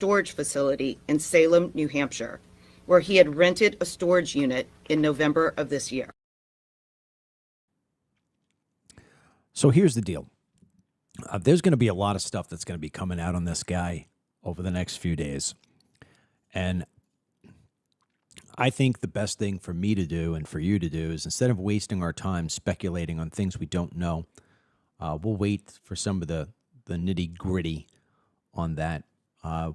storage facility in Salem, New Hampshire, where he had rented a storage unit in November of this year. So here's the deal. There's going to be a lot of stuff that's going to be coming out on this guy over the next few days. And I think the best thing for me to do and for you to do is, instead of wasting our time speculating on things we don't know, we'll wait for some of the nitty gritty on that.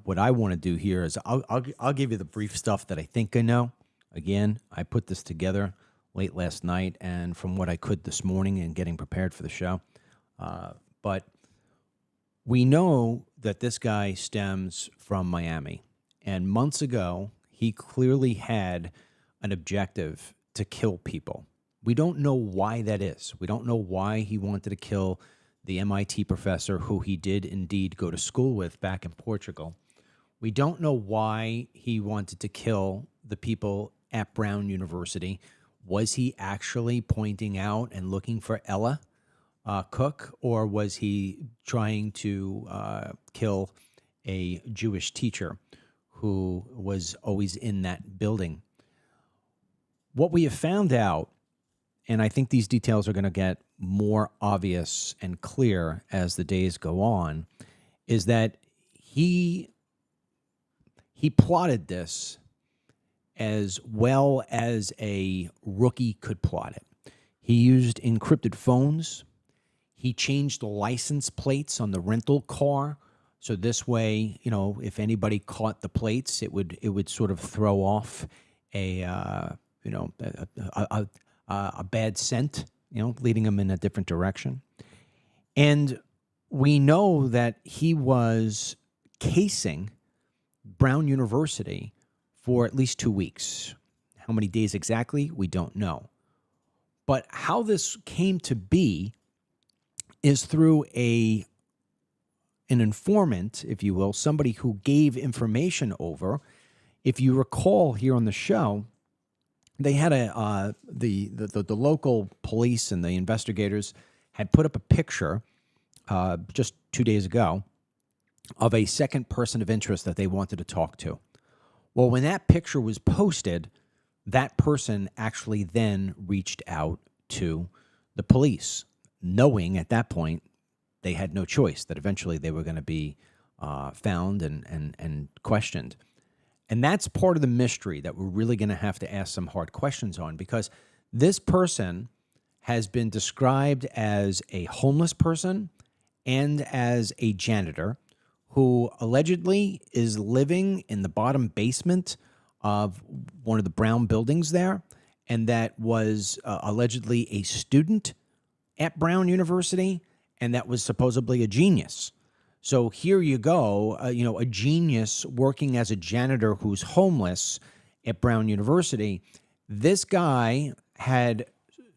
What I want to do here is I'll give you the brief stuff that I think I know. Again, I put this together late last night and from what I could this morning and getting prepared for the show. But we know that this guy stems from Miami. And months ago, he clearly had an objective to kill people. We don't know why that is. We don't know why he wanted to kill the MIT professor who he did indeed go to school with back in Portugal. We don't know why he wanted to kill the people at Brown University. Was he actually pointing out and looking for Ella Cook, or was he trying to kill a Jewish teacher who was always in that building? What we have found out, and I think these details are going to get more obvious and clear as the days go on, is that he plotted this as well as a rookie could plot it. He used encrypted phones. He changed the license plates on the rental car. So this way, you know, if anybody caught the plates, it would sort of throw off a bad scent, you know, leading them in a different direction. And we know that he was casing Brown University for at least 2 weeks. How many days exactly, we don't know. But how this came to be is through an informant, if you will, somebody who gave information over. If you recall here on the show, they had the local police and the investigators had put up a picture just 2 days ago of a second person of interest that they wanted to talk to. Well, when that picture was posted, that person actually then reached out to the police, knowing at that point they had no choice, that eventually they were going to be found and questioned. And that's part of the mystery that we're really going to have to ask some hard questions on, because this person has been described as a homeless person and as a janitor who allegedly is living in the bottom basement of one of the Brown buildings there, and that was allegedly a student at Brown University, and that was supposedly a genius. So here you go, a genius working as a janitor who's homeless at Brown University. This guy had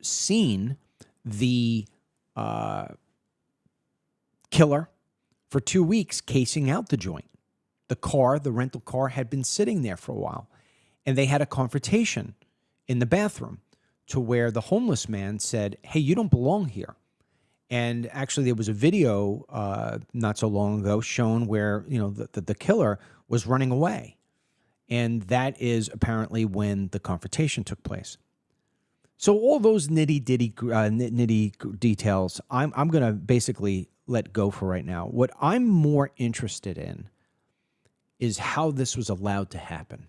seen the killer for 2 weeks casing out the joint. The rental car had been sitting there for a while, and they had a confrontation in the bathroom to where the homeless man said, "Hey, you don't belong here." And actually, there was a video not so long ago shown where the killer was running away, and that is apparently when the confrontation took place. So all those nitty details, I'm going to basically let go for right now. What I'm more interested in is how this was allowed to happen.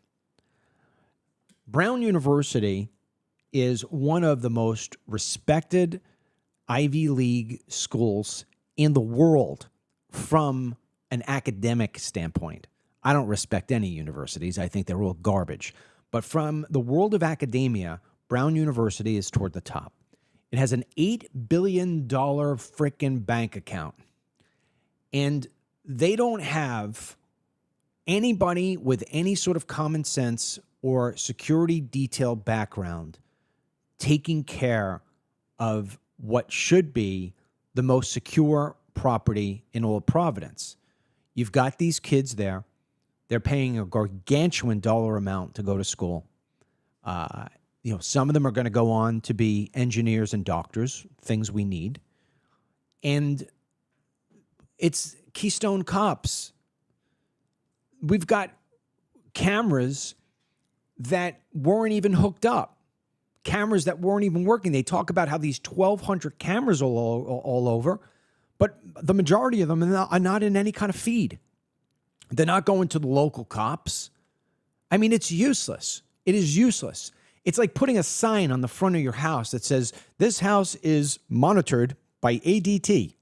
Brown University is one of the most respected Ivy League schools in the world from an academic standpoint. I don't respect any universities. I think they're all garbage. But from the world of academia, Brown University is toward the top. It has an $8 billion frickin' bank account. And they don't have anybody with any sort of common sense or security detail background taking care of what should be the most secure property in all of Providence. You've got these kids there. They're paying a gargantuan dollar amount to go to school. Some of them are going to go on to be engineers and doctors, things we need. And it's Keystone Cops. we've got cameras that weren't even hooked up, cameras that weren't even working. They talk about how these 1,200 cameras all over, but the majority of them are not in any kind of feed. They're not going to the local cops. I mean, it's useless. It is useless. It's like putting a sign on the front of your house that says, this house is monitored by ADT.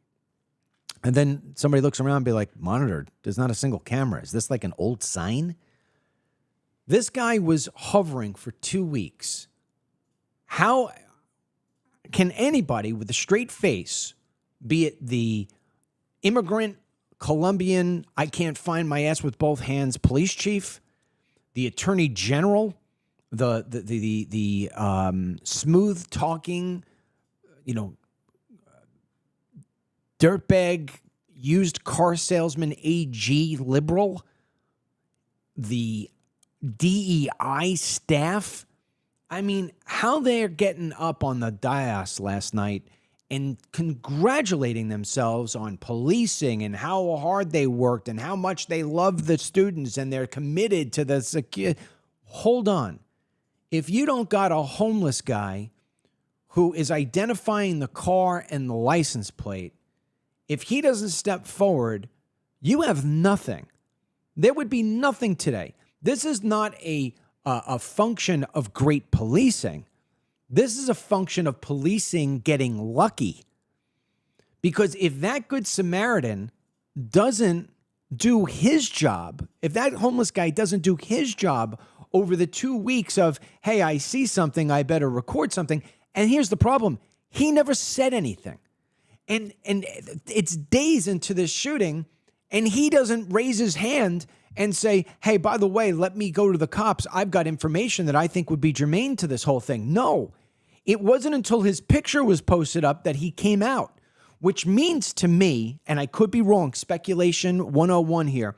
And then somebody looks around and be like, monitored? There's not a single camera. Is this like an old sign? This guy was hovering for 2 weeks. How can anybody with a straight face, be it the immigrant, Colombian, I can't find my ass with both hands police chief, the attorney general, the smooth talking, dirtbag, used car salesman, AG liberal, the DEI staff. I mean, how they're getting up on the dais last night and congratulating themselves on policing and how hard they worked and how much they love the students and they're committed to the security. Hold on. If you don't got a homeless guy who is identifying the car and the license plate, if he doesn't step forward, you have nothing. There would be nothing today. This is not a function of great policing. This is a function of policing getting lucky. Because if that Good Samaritan doesn't do his job, if that homeless guy doesn't do his job over the 2 weeks of, hey, I see something, I better record something. And here's the problem. He never said anything. And it's days into this shooting, and he doesn't raise his hand and say, hey, by the way, let me go to the cops. I've got information that I think would be germane to this whole thing. No, it wasn't until his picture was posted up that he came out, which means to me, and I could be wrong, speculation 101 here,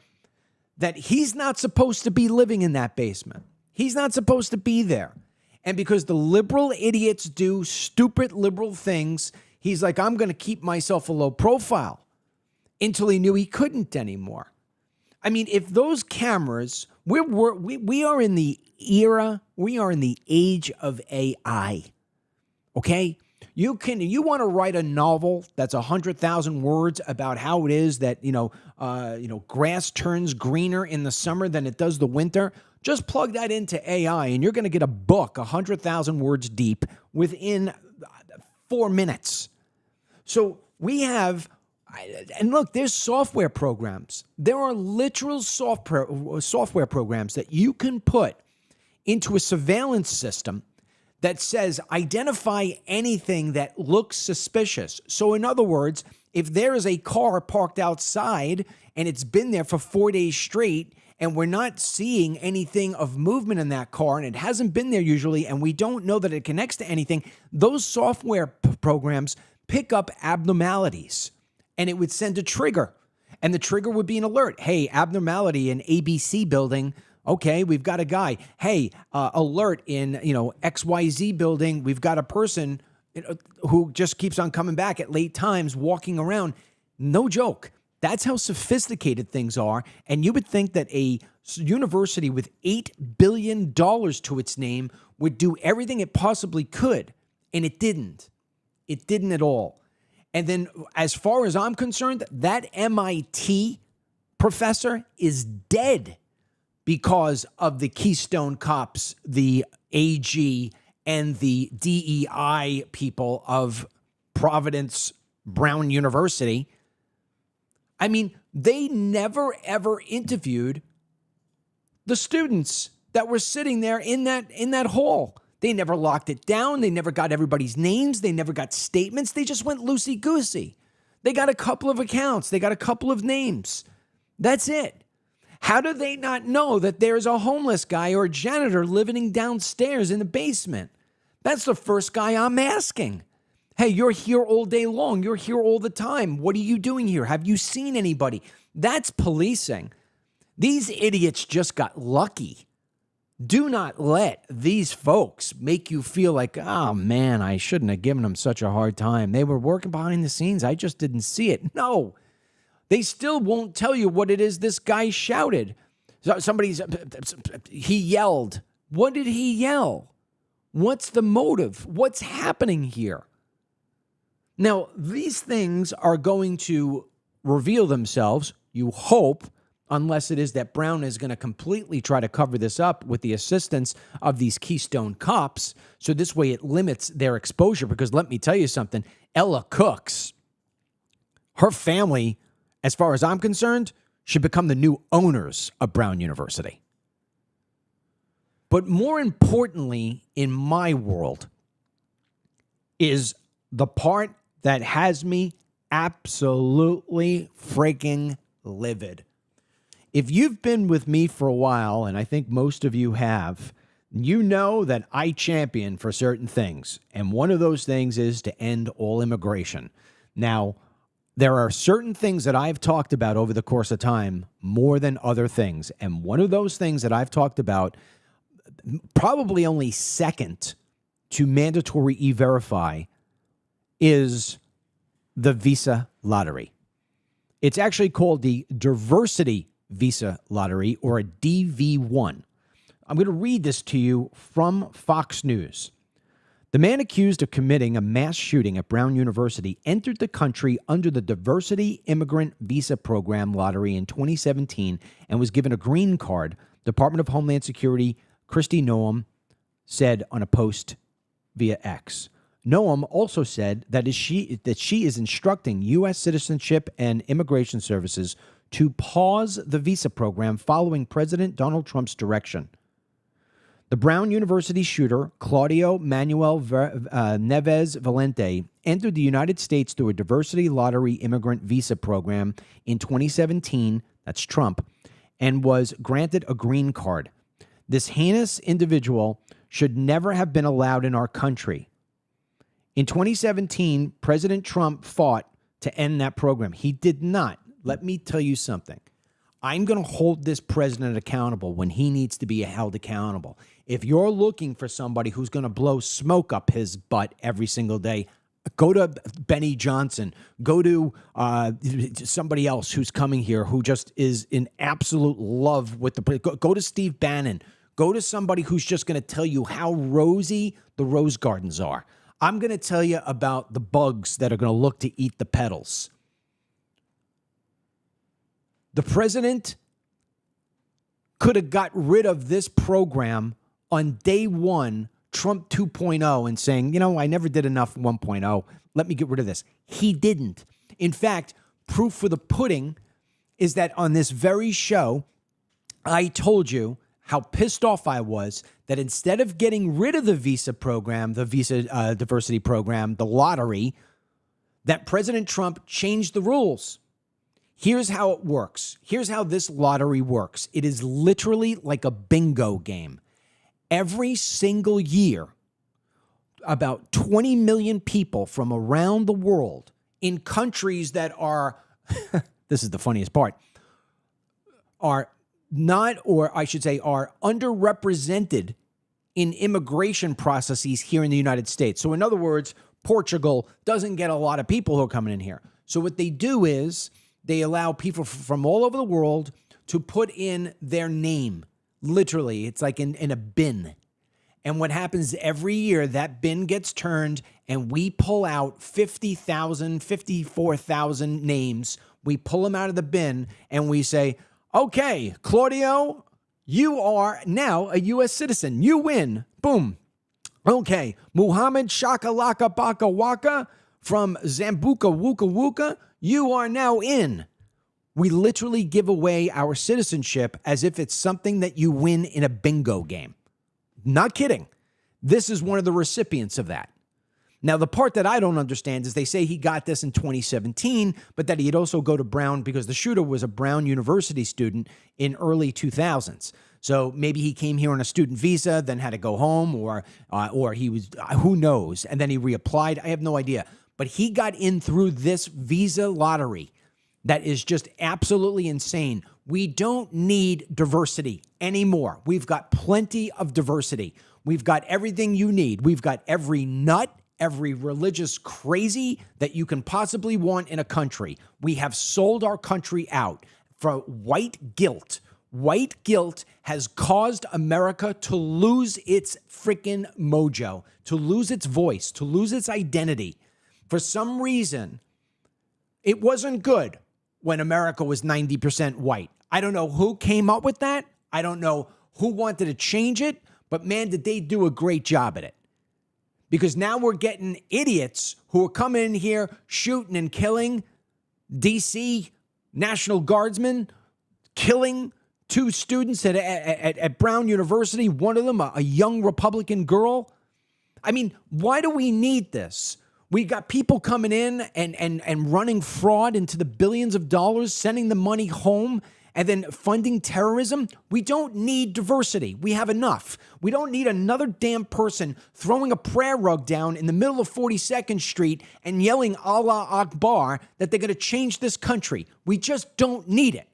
that he's not supposed to be living in that basement. He's not supposed to be there. And because the liberal idiots do stupid liberal things, he's like, I'm going to keep myself a low profile, until he knew he couldn't anymore. I mean, if those cameras, we are in the era, we are in the age of AI, okay? You want to write a novel that's 100,000 words about how it is that, grass turns greener in the summer than it does the winter. Just plug that into AI and you're going to get a book 100,000 words deep within 4 minutes. So we have, and look, there's software programs. There are literal software programs that you can put into a surveillance system that says identify anything that looks suspicious. So in other words, if there is a car parked outside and it's been there for 4 days straight and we're not seeing anything of movement in that car and it hasn't been there usually and we don't know that it connects to anything, those software programs pick up abnormalities and it would send a trigger. And the trigger would be an alert. Hey, abnormality in ABC building. Okay, we've got a guy. Hey, alert in, XYZ building. We've got a person who just keeps on coming back at late times, walking around. No joke. That's how sophisticated things are. And you would think that a university with $8 billion to its name would do everything it possibly could. And it didn't. It didn't at all. And then as far as I'm concerned, that MIT professor is dead because of the Keystone Cops, the AG, and the DEI people of Providence Brown University. I mean, they never, ever interviewed the students that were sitting there in that hall. They never locked it down. They never got everybody's names. They never got statements. They just went loosey-goosey. They got a couple of accounts. They got a couple of names. That's it. How do they not know that there's a homeless guy or a janitor living downstairs in the basement? That's the first guy I'm asking. Hey, you're here all day long. You're here all the time. What are you doing here? Have you seen anybody? That's policing. These idiots just got lucky. Do not let these folks make you feel like, oh man, I shouldn't have given them such a hard time. They were working behind the scenes. I just didn't see it. No, they still won't tell you what it is this guy shouted. He yelled. What did he yell? What's the motive? What's happening here? Now, these things are going to reveal themselves, you hope, unless it is that Brown is going to completely try to cover this up with the assistance of these Keystone cops. So this way it limits their exposure. Because let me tell you something, Ella Cooks, her family, as far as I'm concerned, should become the new owners of Brown University. But more importantly, in my world, is the part that has me absolutely freaking livid. If you've been with me for a while, and I think most of you have, you know that I champion for certain things. And one of those things is to end all immigration. Now, there are certain things that I've talked about over the course of time more than other things. And one of those things that I've talked about, probably only second to mandatory E-Verify, is the visa lottery. It's actually called the Diversity Visa Lottery, or a DV1. I'm going to read this to you from Fox News. The man accused of committing a mass shooting at Brown University entered the country under the Diversity Immigrant Visa Program lottery in 2017 and was given a green card, Department of Homeland Security Kristi Noem said on a post via X. Noem also said that she is instructing U.S. Citizenship and Immigration Services to pause the visa program following President Donald Trump's direction. The Brown University shooter, Claudio Manuel Neves Valente, entered the United States through a diversity lottery immigrant visa program in 2017, that's Trump, and was granted a green card. This heinous individual should never have been allowed in our country. In 2017, President Trump fought to end that program. He did not. Let me tell you something. I'm going to hold this president accountable when he needs to be held accountable. If you're looking for somebody who's going to blow smoke up his butt every single day, go to Benny Johnson. Go to somebody else who's coming here who just is in absolute love with the... Go to Steve Bannon. Go to somebody who's just going to tell you how rosy the rose gardens are. I'm going to tell you about the bugs that are going to look to eat the petals. The president could have got rid of this program on day one, Trump 2.0, and saying, you know, I never did enough 1.0. Let me get rid of this. He didn't. In fact, proof for the pudding is that on this very show, I told you how pissed off I was that instead of getting rid of the visa program, the visa diversity program, the lottery, that President Trump changed the rules. Here's how it works. Here's how this lottery works. It is literally like a bingo game. Every single year, about 20 million people from around the world in countries that are, this is the funniest part, are not, or I should say, are underrepresented in immigration processes here in the United States. So in other words, Portugal doesn't get a lot of people who are coming in here. So what they do is they allow people from all over the world to put in their name. Literally, it's like in a bin. And what happens every year, that bin gets turned and we pull out 50,000, 54,000 names. We pull them out of the bin and we say, okay, Claudio, you are now a U.S. citizen. You win. Boom. Okay, Muhammad Shakalaka Baka Waka from Zambuca Wuka Wuka, you are now in. We literally give away our citizenship as if it's something that you win in a bingo game. Not kidding. This is one of the recipients of that. Now, the part that I don't understand is they say he got this in 2017, but that he'd also go to Brown because the shooter was a Brown University student in early 2000s. So maybe he came here on a student visa, then had to go home, or he was, who knows, and then he reapplied. I have no idea. But he got in through this visa lottery that is just absolutely insane. We don't need diversity anymore. We've got plenty of diversity. We've got everything you need. We've got every nut, every religious crazy that you can possibly want in a country. We have sold our country out for white guilt. White guilt has caused America to lose its freaking mojo, to lose its voice, to lose its identity. For some reason, it wasn't good when America was 90% white. I don't know who came up with that. I don't know who wanted to change it, but man, did they do a great job at it. Because now we're getting idiots who are coming in here shooting and killing DC National Guardsmen, killing 2 students at Brown University, one of them a young Republican girl. I mean, why do we need this? We got people coming in and running fraud into the billions of dollars, sending the money home, and then funding terrorism. We don't need diversity. We have enough. We don't need another damn person throwing a prayer rug down in the middle of 42nd Street and yelling Allah Akbar that they're going to change this country. We just don't need it.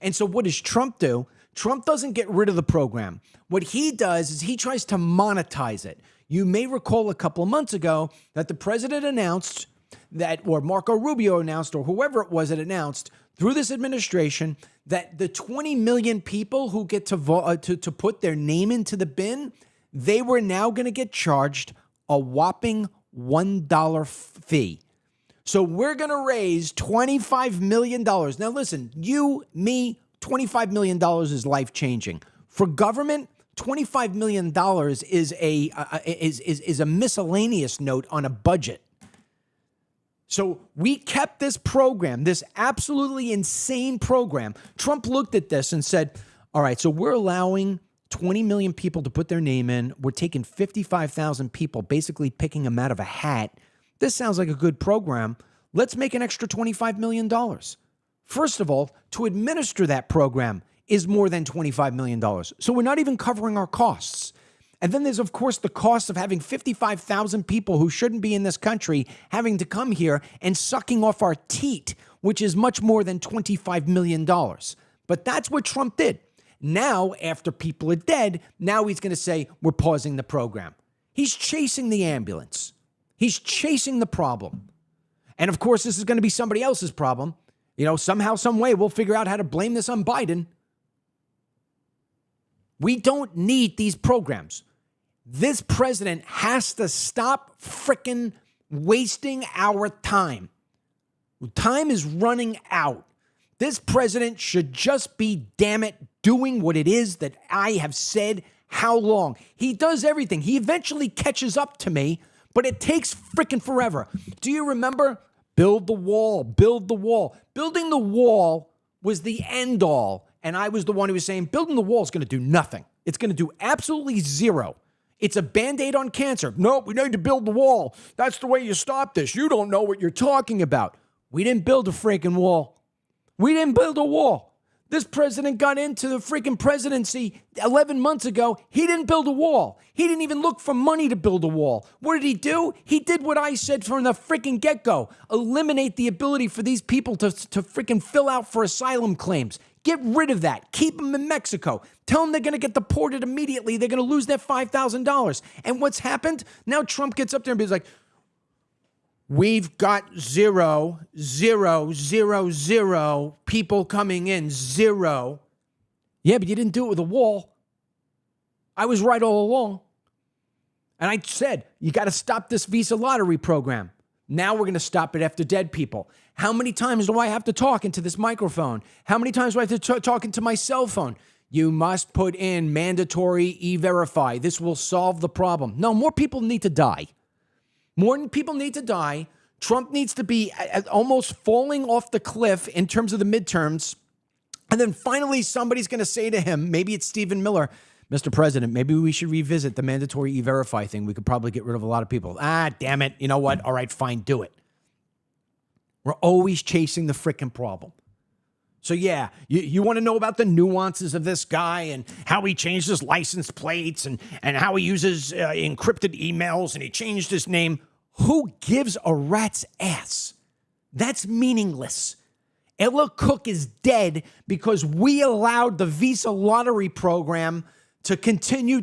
And so what does Trump do? Trump doesn't get rid of the program. What he does is he tries to monetize it. You may recall a couple of months ago that the president announced that, or Marco Rubio announced, or whoever it was that announced through this administration, that the 20 million people who get to vote, to put their name into the bin, they were now going to get charged a whopping $1 fee. So we're going to raise $25 million. Now listen, you, me, $25 million is life-changing. For government, $25 million is a miscellaneous note on a budget. So we kept this program, this absolutely insane program. Trump looked at this and said, all right, so we're allowing 20 million people to put their name in. We're taking 55,000 people, basically picking them out of a hat. This sounds like a good program. Let's make an extra $25 million. First of all, to administer that program is more than $25 million. So we're not even covering our costs. And then there's, of course, the cost of having 55,000 people who shouldn't be in this country having to come here and sucking off our teat, which is much more than $25 million. But that's what Trump did. Now, after people are dead, now he's going to say, we're pausing the program. He's chasing the ambulance. He's chasing the problem. And of course, this is going to be somebody else's problem. You know, somehow, some way, we'll figure out how to blame this on Biden. We don't need these programs. This president has to stop frickin' wasting our time. Time is running out. This president should just be, damn it, doing what it is that I have said how long. He does everything. He eventually catches up to me, but it takes frickin' forever. Do you remember? Build the wall, build the wall. Building the wall was the end all. And I was the one who was saying, building the wall is going to do nothing. It's going to do absolutely zero. It's a Band-Aid on cancer. No, we need to build the wall. That's the way you stop this. You don't know what you're talking about. We didn't build a freaking wall. We didn't build a wall. This president got into the freaking presidency 11 months ago. He didn't build a wall. He didn't even look for money to build a wall. What did he do? He did what I said from the freaking get-go. Eliminate the ability for these people to freaking fill out for asylum claims. Get rid of that. Keep them in Mexico. Tell them they're going to get deported immediately. They're going to lose their $5,000. And what's happened? Now Trump gets up there and be like, we've got 0, 0, 0, 0 people coming in. 0. Yeah, but you didn't do it with a wall. I was right all along. And I said, you got to stop this visa lottery program. Now we're going to stop it after dead people. How many times do I have to talk into this microphone? How many times do I have to talk into my cell phone? You must put in mandatory e-verify. This will solve the problem. No, more people need to die. More people need to die. Trump needs to be almost falling off the cliff in terms of the midterms. And then finally, somebody's going to say to him, maybe it's Stephen Miller, Mr. President, maybe we should revisit the mandatory e-verify thing. We could probably get rid of a lot of people. Ah, damn it. You know what? All right, fine, do it. We're always chasing the frickin' problem. So yeah, you want to know about the nuances of this guy and how he changed his license plates and how he uses encrypted emails and he changed his name. Who gives a rat's ass? That's meaningless. Ella Cook is dead because we allowed the Visa lottery program to continue.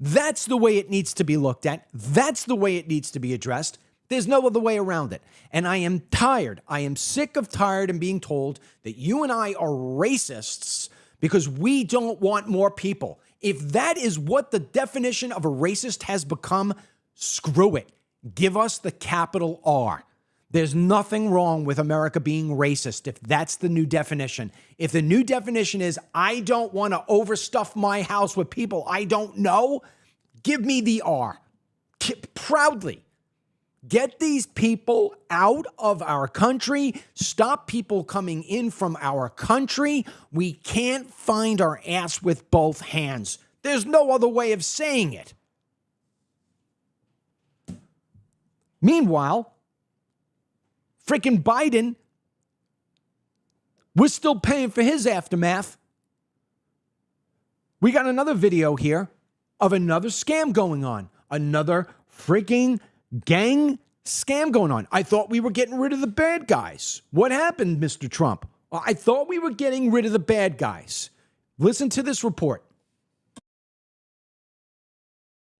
That's the way it needs to be looked at. That's the way it needs to be addressed. There's no other way around it. And I am tired. I am sick of tired and being told that you and I are racists because we don't want more people. If that is what the definition of a racist has become, screw it. Give us the capital R. There's nothing wrong with America being racist if that's the new definition. If the new definition is, I don't want to overstuff my house with people I don't know, give me the R. Proudly. Get these people out of our country. Stop people coming in from our country. We can't find our ass with both hands. There's no other way of saying it. Meanwhile, freaking Biden, we're still paying for his aftermath. We got another video here of another scam going on. Another freaking gang scam going on. I thought we were getting rid of the bad guys. What happened, Mr. Trump? I thought we were getting rid of the bad guys. Listen to this report.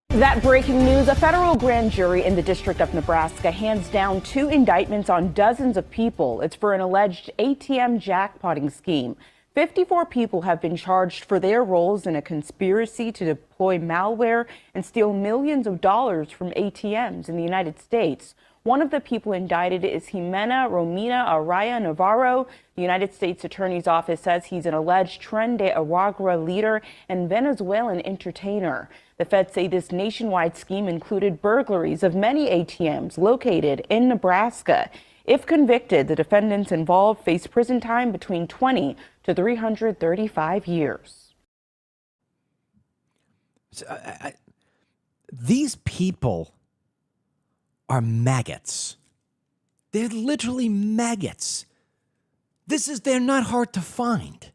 That breaking news, a federal grand jury in the District of Nebraska hands down 2 indictments on dozens of people. It's for an alleged ATM jackpotting scheme. 54 people have been charged for their roles in a conspiracy to deploy malware and steal millions of dollars from ATMs in the United States. One of the people indicted is Jimena Romina Araya Navarro. The United States Attorney's Office says he's an alleged Tren de Aragua leader and Venezuelan entertainer. The feds say this nationwide scheme included burglaries of many ATMs located in Nebraska. If convicted, the defendants involved face prison time between 20 to 335 years. These people are maggots. They're literally maggots. They're not hard to find.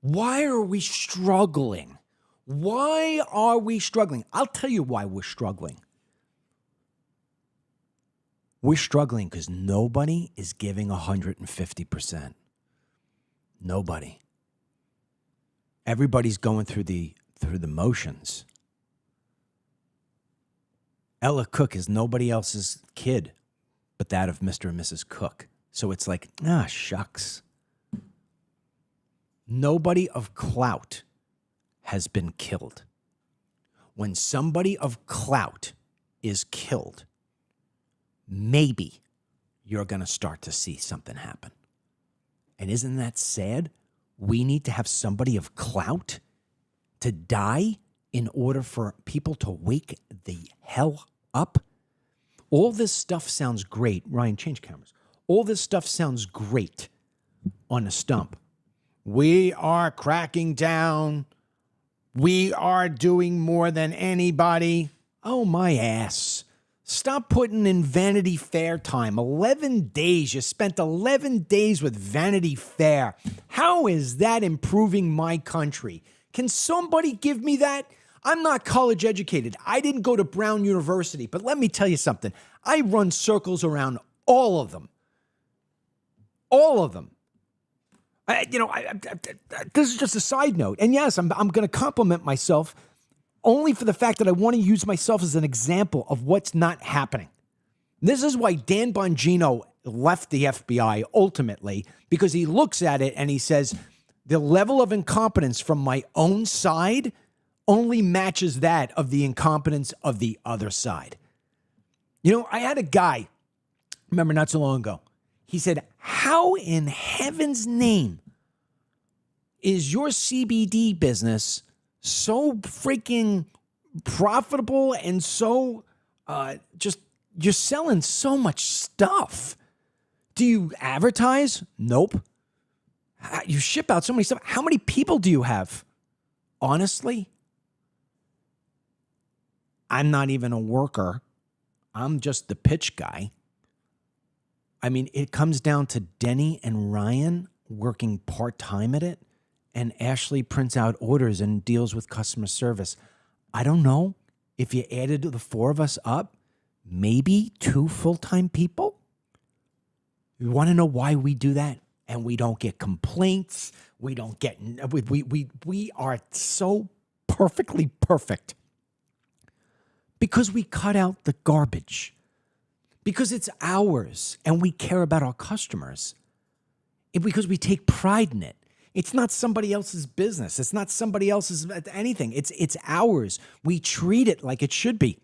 Why are we struggling? Why are we struggling? I'll tell you why we're struggling. We're struggling because nobody is giving 150%. Nobody. Everybody's going through the motions. Ella Cook is nobody else's kid but that of Mr. and Mrs. Cook. So it's like, shucks. Nobody of clout has been killed. When somebody of clout is killed, maybe you're going to start to see something happen. And isn't that sad? We need to have somebody of clout to die in order for people to wake the hell up. All this stuff sounds great. Ryan, change cameras. All this stuff sounds great on a stump. We are cracking down. We are doing more than anybody. Oh, my ass. Stop putting in Vanity Fair time. 11 days. You spent 11 days with Vanity Fair. How is that improving my country? Can somebody give me that? I'm not college educated. I didn't go to Brown University, but let me tell you something. I run circles around all of them. All of them. This is just a side note. And yes, I'm going to compliment myself only for the fact that I want to use myself as an example of what's not happening. This is why Dan Bongino left the FBI ultimately, because he looks at it and he says, the level of incompetence from my own side only matches that of the incompetence of the other side. I had a guy, remember not so long ago, he said, how in heaven's name is your CBD business so freaking profitable and so you're selling so much stuff? Do you advertise? Nope. You ship out so many stuff. How many people do you have? Honestly, I'm not even a worker. I'm just the pitch guy. I mean, it comes down to Denny and Ryan working part-time at it, and Ashley prints out orders and deals with customer service. I don't know if you added the 4 of us up, maybe 2 full-time people. You want to know why we do that? And we don't get complaints. We don't get, we are so perfectly perfect because we cut out the garbage. because it's ours and we care about our customers. Because we take pride in it. It's not somebody else's business. It's not somebody else's anything. It's ours. We treat it like it should be.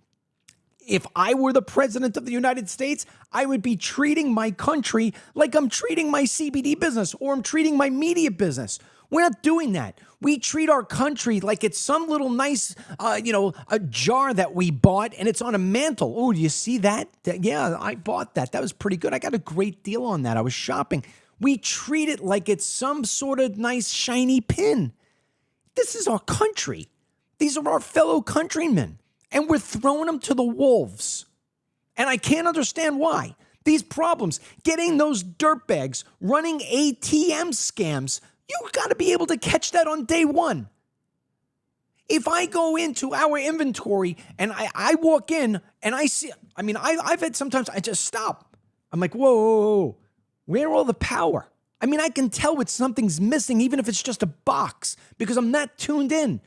If I were the president of the United States, I would be treating my country like I'm treating my CBD business or I'm treating my media business. We're not doing that. We treat our country like it's some little nice, a jar that we bought and it's on a mantle. Oh, do you see that? Yeah, I bought that. That was pretty good. I got a great deal on that. I was shopping. We treat it like it's some sort of nice, shiny pin. This is our country. These are our fellow countrymen. And we're throwing them to the wolves. And I can't understand why. These problems, getting those dirtbags, running ATM scams, you got to be able to catch that on day one. If I go into our inventory and I walk in and I see, I've had sometimes I just stop. I'm like, whoa. Where all the power? I can tell when something's missing, even if it's just a box, because I'm not tuned in.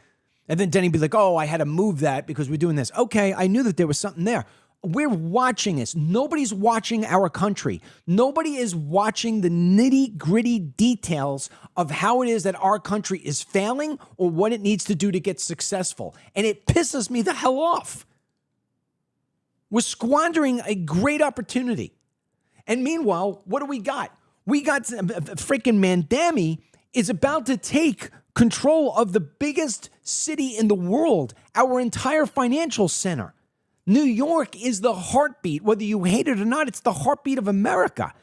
And then Denny be like, oh, I had to move that because we're doing this. Okay, I knew that there was something there. We're watching this. Nobody's watching our country. Nobody is watching the nitty-gritty details of how it is that our country is failing or what it needs to do to get successful. And it pisses me the hell off. We're squandering a great opportunity. And meanwhile, what do we got? We got freaking Mandami is about to take control of the biggest city in the world, our entire financial center. New York is the heartbeat. Whether you hate it or not, it's the heartbeat of America.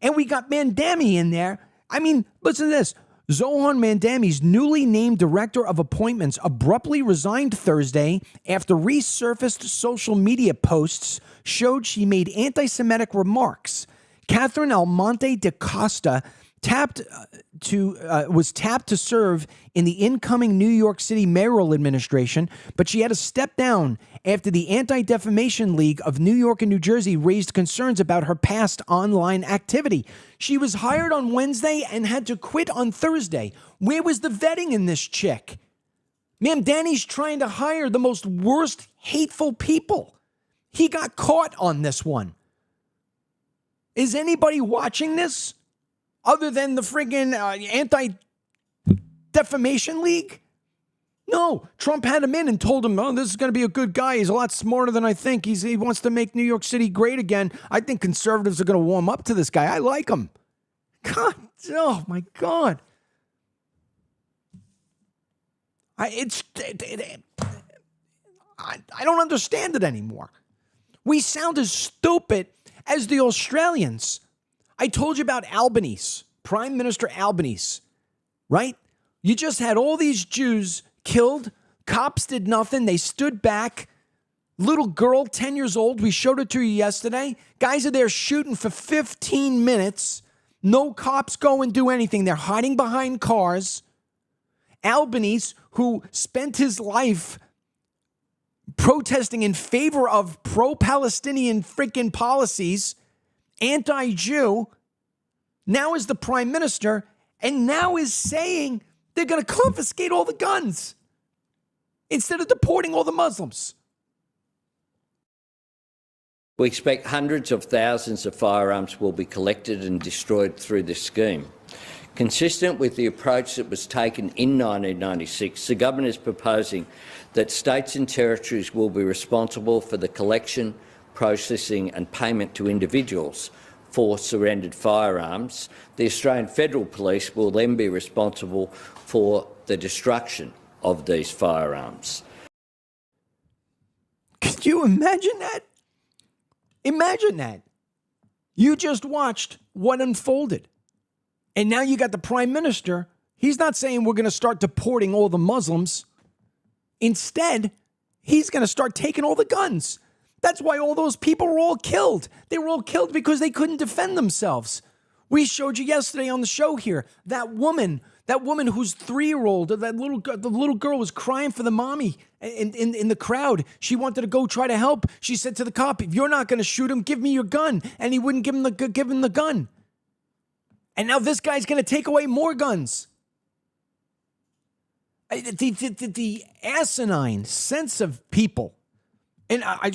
And we got Mandami in there. Listen to this. Zohan Mandami's newly named director of appointments abruptly resigned Thursday after resurfaced social media posts showed she made anti-Semitic remarks. Catherine Almonte de Costa was tapped to serve in the incoming New York City mayoral administration, but she had to step down after the Anti-Defamation League of New York and New Jersey raised concerns about her past online activity. She was hired on Wednesday and had to quit on Thursday. Where was the vetting in this chick? Ma'am, Danny's trying to hire the most worst, hateful people. He got caught on this one. Is anybody watching this other than the friggin' Anti-Defamation League? No, Trump had him in and told him, oh, this is going to be a good guy. He's a lot smarter than I think. He wants to make New York City great again. I think conservatives are going to warm up to this guy. I like him. God, oh my God. I don't understand it anymore. We sound as stupid as the Australians. I told you about Albanese, Prime Minister Albanese, right? You just had all these Jews killed. Cops did nothing. They stood back. Little girl, 10 years old. We showed it to you yesterday. Guys are there shooting for 15 minutes. No cops go and do anything. They're hiding behind cars. Albanese, who spent his life protesting in favor of pro-Palestinian freaking policies, anti-Jew, now is the prime minister, and now is saying they're going to confiscate all the guns instead of deporting all the Muslims. We expect hundreds of thousands of firearms will be collected and destroyed through this scheme. Consistent with the approach that was taken in 1996, the government is proposing that states and territories will be responsible for the collection, processing and payment to individuals for surrendered firearms. The Australian Federal Police will then be responsible for the destruction of these firearms. Could you imagine that? Imagine that. You just watched what unfolded. And now you got the prime minister. He's not saying we're going to start deporting all the Muslims. Instead, he's going to start taking all the guns. That's why all those people were all killed. They were all killed because they couldn't defend themselves. We showed you yesterday on the show here, that woman who's 3-year-old, the little girl was crying for the mommy in the crowd. She wanted to go try to help. She said to the cop, if you're not going to shoot him, give me your gun. And he wouldn't give him the gun. And now this guy's going to take away more guns. The asinine sense of people. And I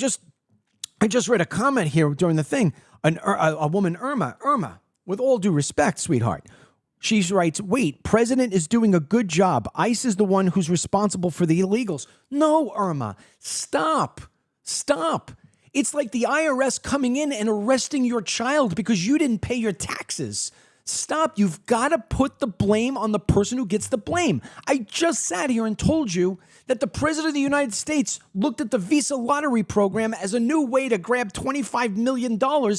I just read a comment here during the thing. A woman, Irma, with all due respect, sweetheart. She writes, wait, president is doing a good job. ICE is the one who's responsible for the illegals. No, Irma, stop. It's like the IRS coming in and arresting your child because you didn't pay your taxes. Stop. You've got to put the blame on the person who gets the blame. I just sat here and told you that the president of the United States looked at the Visa lottery program as a new way to grab $25 million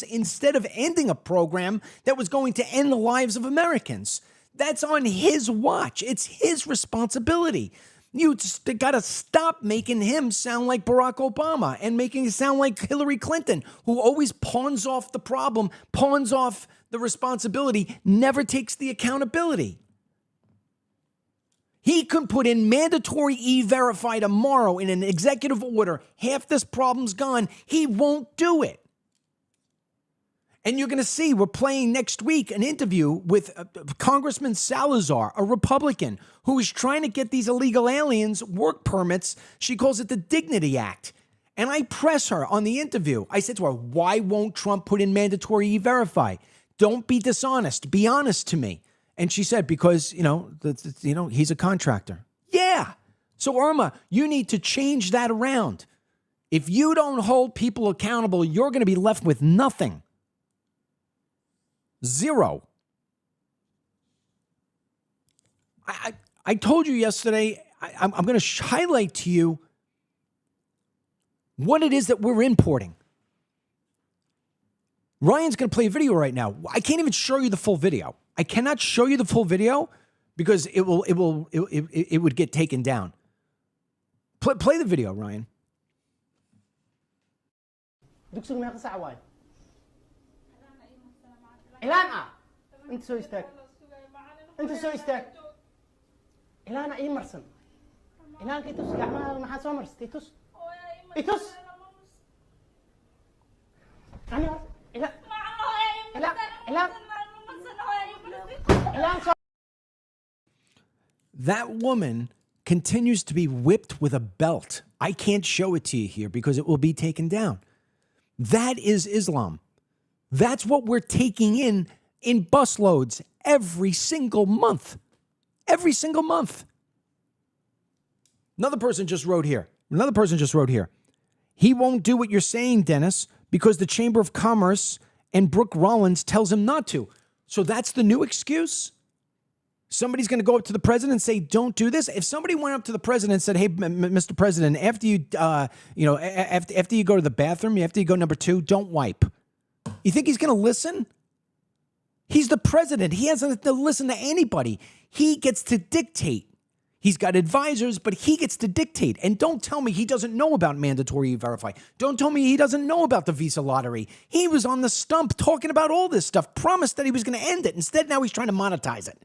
instead of ending a program that was going to end the lives of Americans. That's on his watch. It's his responsibility. You just got to stop making him sound like Barack Obama and making it sound like Hillary Clinton, who always pawns off the problem, pawns off the responsibility, never takes the accountability. He could put in mandatory E-Verify tomorrow in an executive order. Half this problem's gone. He won't do it. And you're going to see, we're playing next week an interview with Congressman Salazar, a Republican, who is trying to get these illegal aliens work permits. She calls it the Dignity Act. And I press her on the interview. I said to her, why won't Trump put in mandatory E-Verify? Don't be dishonest. Be honest to me. And she said, because, he's a contractor. Yeah. So, Irma, you need to change that around. If you don't hold people accountable, you're going to be left with nothing. Zero. I told you yesterday, I'm going to highlight to you what it is that we're importing. Ryan's going to play a video right now. I can't even show you the full video. I cannot show you the full video because it would get taken down. Play the video, Ryan. دكتور ما يقص عواد. إلان أنت سوي استاك. أنت سوي استاك. إلان أي مرسم. إلان كيتوس كعمل ما حاسوا مرس تيتوس. تيتوس. أنا إلان. إلان إلان. That woman continues to be whipped with a belt. I can't show it to you here because it will be taken down. That is Islam. That's what we're taking in busloads every single month. Every single month. Another person just wrote here. He won't do what you're saying, Dennis, because the Chamber of Commerce and Brooke Rollins tells him not to. So that's the new excuse? Somebody's going to go up to the president and say, don't do this. If somebody went up to the president and said, hey, Mr. President, after you, after you go to the bathroom, after you go number 2, don't wipe. You think he's going to listen? He's the president. He hasn't to listen to anybody. He gets to dictate. He's got advisors, but he gets to dictate. And don't tell me he doesn't know about mandatory E-Verify. Don't tell me he doesn't know about the Visa lottery. He was on the stump talking about all this stuff, promised that he was going to end it. Instead, now he's trying to monetize it.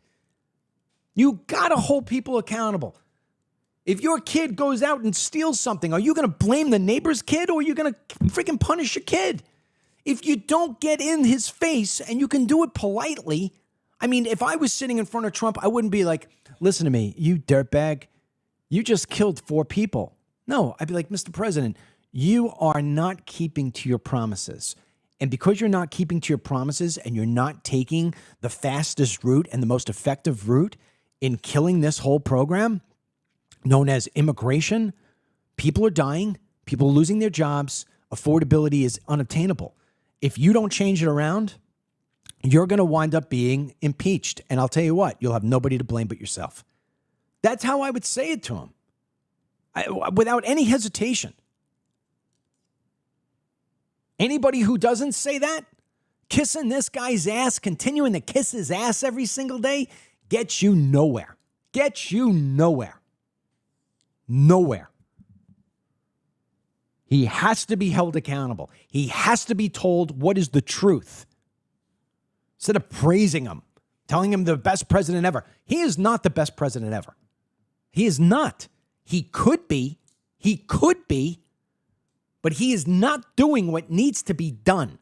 You got to hold people accountable. If your kid goes out and steals something, are you going to blame the neighbor's kid or are you going to freaking punish your kid? If you don't get in his face and you can do it politely, I mean, if I was sitting in front of Trump, I wouldn't be like, listen to me, you dirtbag, you just killed 4 people. No, I'd be like, Mr. President, you are not keeping to your promises. And because you're not keeping to your promises and you're not taking the fastest route and the most effective route in killing this whole program, known as immigration, people are dying, people are losing their jobs, affordability is unobtainable. If you don't change it around, you're going to wind up being impeached. And I'll tell you what, you'll have nobody to blame but yourself. That's how I would say it to him, without any hesitation. Anybody who doesn't say that, kissing this guy's ass, continuing to kiss his ass every single day, gets you nowhere. Gets you nowhere. Nowhere. He has to be held accountable. He has to be told what is the truth. Instead of praising him, telling him the best president ever. He is not the best president ever. He is not. He could be. He could be. But he is not doing what needs to be done.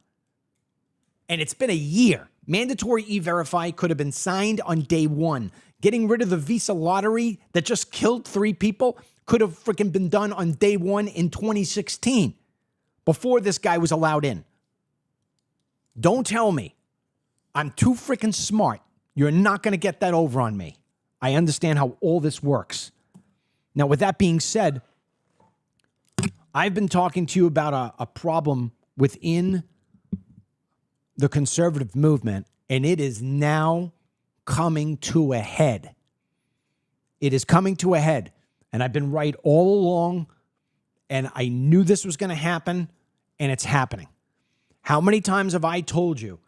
And it's been a year. Mandatory E-Verify could have been signed on day 1. Getting rid of the Visa lottery that just killed 3 people could have freaking been done on day 1 in 2016. before this guy was allowed in. Don't tell me I'm too freaking smart. You're not going to get that over on me. I understand how all this works. Now, with that being said, I've been talking to you about a problem within the conservative movement, and it is now coming to a head. It is coming to a head, and I've been right all along, and I knew this was going to happen, and it's happening. How many times have I told you,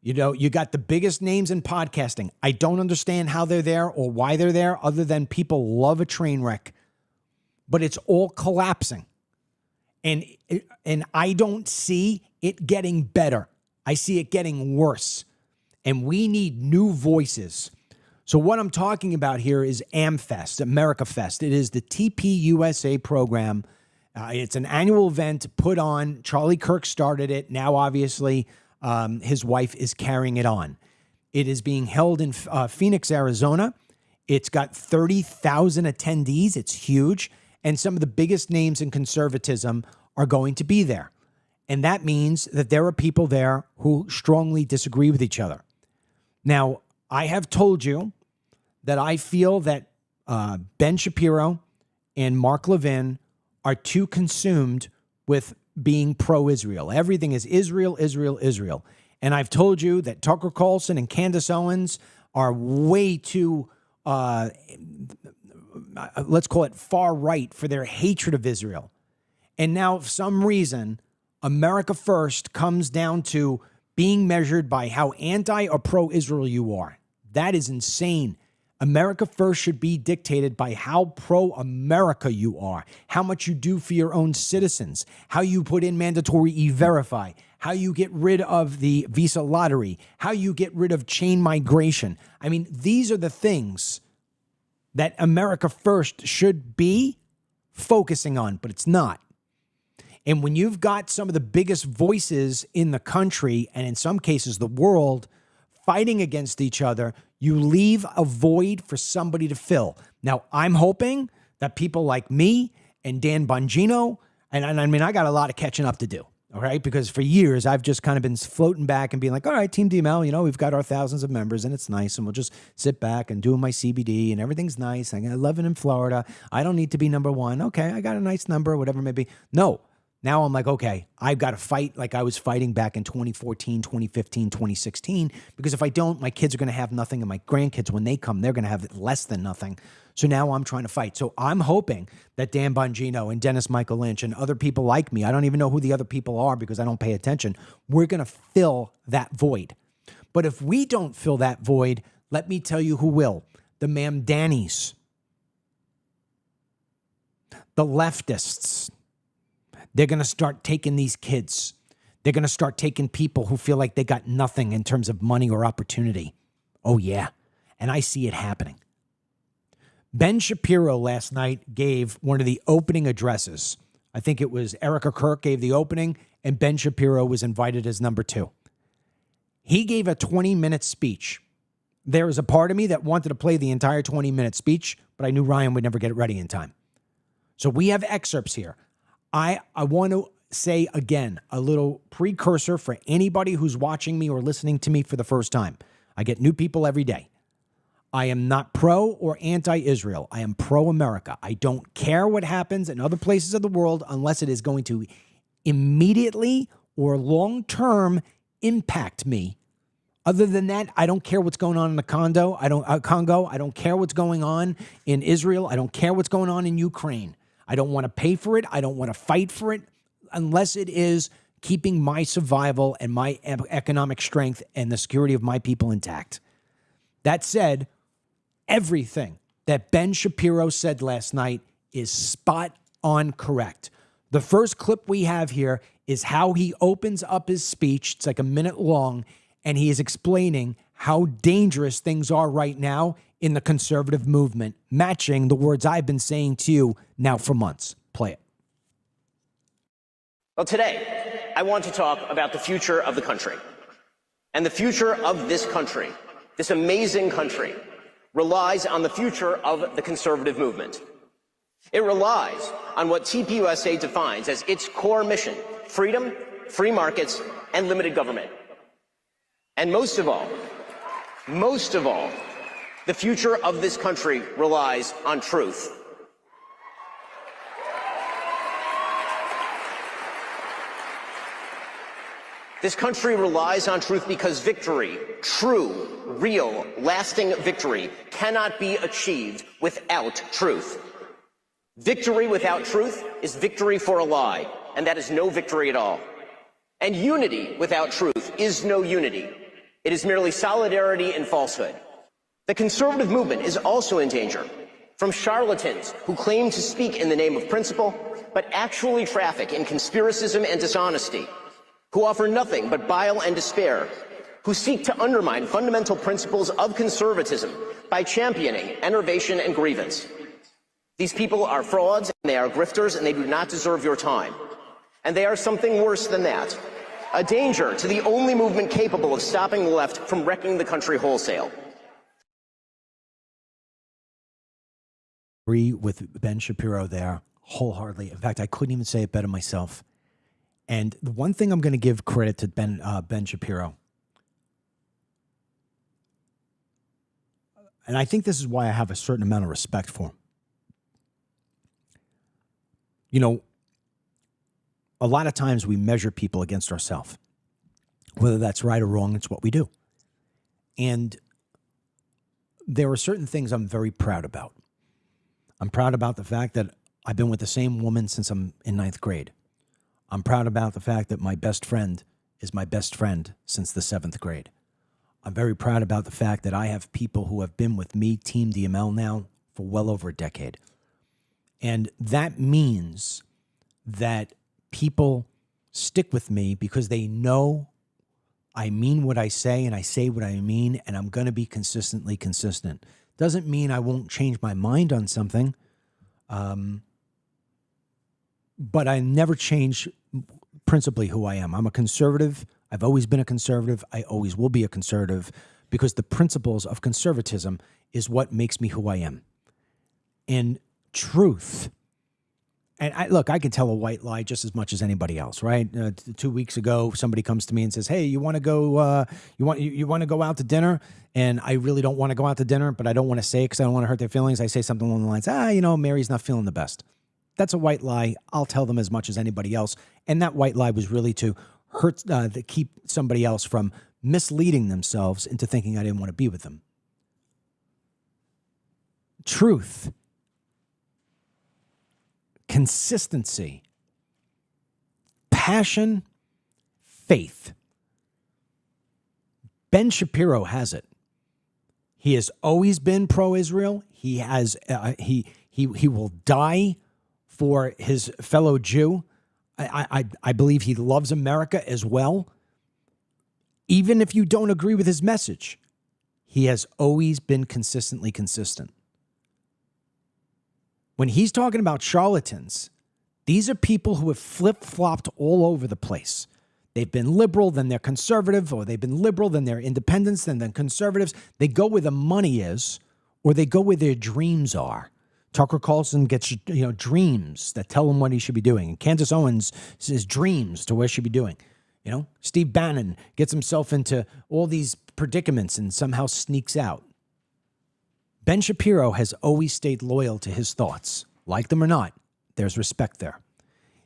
you know, you got the biggest names in podcasting. I don't understand how they're there or why they're there other than people love a train wreck, but it's all collapsing. And I don't see it getting better. I see it getting worse. And we need new voices. So what I'm talking about here is Amfest, America Fest. It is the TPUSA program. It's an annual event put on. Charlie Kirk started it. Now, obviously, his wife is carrying it on. It is being held in Phoenix, Arizona. It's got 30,000 attendees. It's huge. And some of the biggest names in conservatism are going to be there. And that means that there are people there who strongly disagree with each other. Now, I have told you that I feel that Ben Shapiro and Mark Levin are too consumed with being pro-Israel. Everything is Israel, Israel, Israel. And I've told you that Tucker Carlson and Candace Owens are way too, let's call it far right for their hatred of Israel. And now, for some reason, America First comes down to being measured by how anti or pro-Israel you are. That is insane. America First should be dictated by how pro-America you are, how much you do for your own citizens, how you put in mandatory e-verify, how you get rid of the visa lottery, how you get rid of chain migration. I mean, these are the things that America First should be focusing on, but it's not. And when you've got some of the biggest voices in the country, and in some cases the world, fighting against each other, you leave a void for somebody to fill. Now, I'm hoping that people like me and Dan Bongino, and I mean, I got a lot of catching up to do, all right? Because for years, I've just kind of been floating back and being like, all right, Team DML, you know, we've got our thousands of members, and it's nice, and we'll just sit back and do my CBD, and everything's nice. I love it in Florida. I don't need to be number one. Okay, I got a nice number, whatever it may be. No. Now I'm like, okay, I've got to fight like I was fighting back in 2014, 2015, 2016, because if I don't, my kids are going to have nothing, and my grandkids, when they come, they're going to have less than nothing. So now I'm trying to fight. So I'm hoping that Dan Bongino and Dennis Michael Lynch and other people like me, I don't even know who the other people are because I don't pay attention, we're going to fill that void. But if we don't fill that void, let me tell you who will. The Mamdanis, the leftists. They're going to start taking these kids. They're going to start taking people who feel like they got nothing in terms of money or opportunity. Oh, yeah. And I see it happening. Ben Shapiro last night gave one of the opening addresses. I think it was Erica Kirk gave the opening, and Ben Shapiro was invited as number 2. He gave a 20-minute speech. There was a part of me that wanted to play the entire 20-minute speech, but I knew Ryan would never get it ready in time. So we have excerpts here. I want to say again, a little precursor for anybody who's watching me or listening to me for the first time. I get new people every day. I am not pro or anti-Israel. I am pro-America. I don't care what happens in other places of the world unless it is going to immediately or long-term impact me. Other than that, I don't care what's going on in the Congo. I don't care what's going on in Israel. I don't care what's going on in Ukraine. I don't want to pay for it. I don't want to fight for it unless it is keeping my survival and my economic strength and the security of my people intact. That said, everything that Ben Shapiro said last night is spot on correct. The first clip we have here is how he opens up his speech. It's like a minute long, and he is explaining how dangerous things are right now in the conservative movement, matching the words I've been saying to you now for months. Play it. Well, today, I want to talk about the future of the country. And the future of this country, this amazing country, relies on the future of the conservative movement. It relies on what TPUSA defines as its core mission freedom, free markets, and limited government. And most of all, the future of this country relies on truth. This country relies on truth because victory, true, real, lasting victory, cannot be achieved without truth. Victory without truth is victory for a lie, and that is no victory at all. And unity without truth is no unity. It is merely solidarity in falsehood. The conservative movement is also in danger from charlatans who claim to speak in the name of principle, but actually traffic in conspiracism and dishonesty, who offer nothing but bile and despair, who seek to undermine fundamental principles of conservatism by championing enervation and grievance. These people are frauds, and they are grifters, and they do not deserve your time. And they are something worse than that, a danger to the only movement capable of stopping the left from wrecking the country wholesale. Agree with Ben Shapiro there wholeheartedly. In fact, I couldn't even say it better myself. And the one thing I'm going to give credit to Ben Shapiro, and I think this is why I have a certain amount of respect for him. You know, a lot of times we measure people against ourselves. Whether that's right or wrong, it's what we do. And there are certain things I'm very proud about. I'm proud about the fact that I've been with the same woman since I'm in 9th grade. I'm proud about the fact that my best friend is my best friend since the 7th grade. I'm very proud about the fact that I have people who have been with me, Team DML now, for well over a decade. And that means that people stick with me because they know I mean what I say and I say what I mean, and I'm going to be consistently consistent. Doesn't mean I won't change my mind on something, but I never change principally who I am. I'm a conservative. I've always been a conservative. I always will be a conservative because the principles of conservatism is what makes me who I am. And truth. And I can tell a white lie just as much as anybody else, right? 2 weeks ago, somebody comes to me and says, "Hey, you want to go? You want to go out to dinner?" And I really don't want to go out to dinner, but I don't want to say it because I don't want to hurt their feelings. I say something along the lines, Mary's not feeling the best. That's a white lie. I'll tell them as much as anybody else. And that white lie was really to hurt, to keep somebody else from misleading themselves into thinking I didn't want to be with them. Truth. Consistency, passion, faith. Ben Shapiro has it. He has always been pro-Israel. He has he will die for his fellow Jew. I believe he loves America as well. Even if you don't agree with his message, he has always been consistently consistent. When he's talking about charlatans, these are people who have flip-flopped all over the place. They've been liberal, then they're conservative, or they've been liberal, then they're independents, then they're conservatives. They go where the money is, or they go where their dreams are. Tucker Carlson gets dreams that tell him what he should be doing. And Candace Owens says dreams to what she should be doing. Steve Bannon gets himself into all these predicaments and somehow sneaks out. Ben Shapiro has always stayed loyal to his thoughts. Like them or not, there's respect there.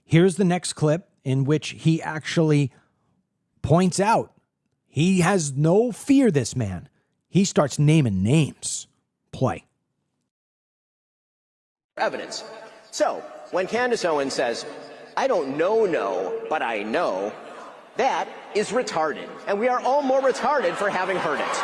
Here's the next clip in which he actually points out he has no fear, this man. He starts naming names. Play. Evidence. So, when Candace Owens says, "I don't know, but I know," that is retarded. And we are all more retarded for having heard it.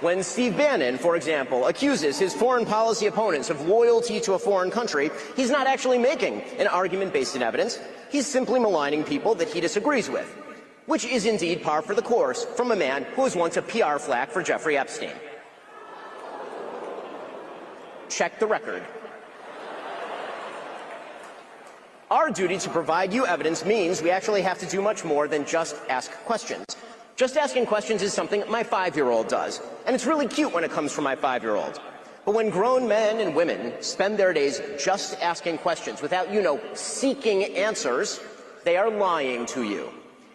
When Steve Bannon, for example, accuses his foreign policy opponents of loyalty to a foreign country, he's not actually making an argument based in evidence. He's simply maligning people that he disagrees with, which is indeed par for the course from a man who was once a PR flack for Jeffrey Epstein. Check the record. Our duty to provide you evidence means we actually have to do much more than just ask questions. Just asking questions is something my 5-year-old does, and it's really cute when it comes from my 5-year-old. But when grown men and women spend their days just asking questions without, seeking answers, they are lying to you.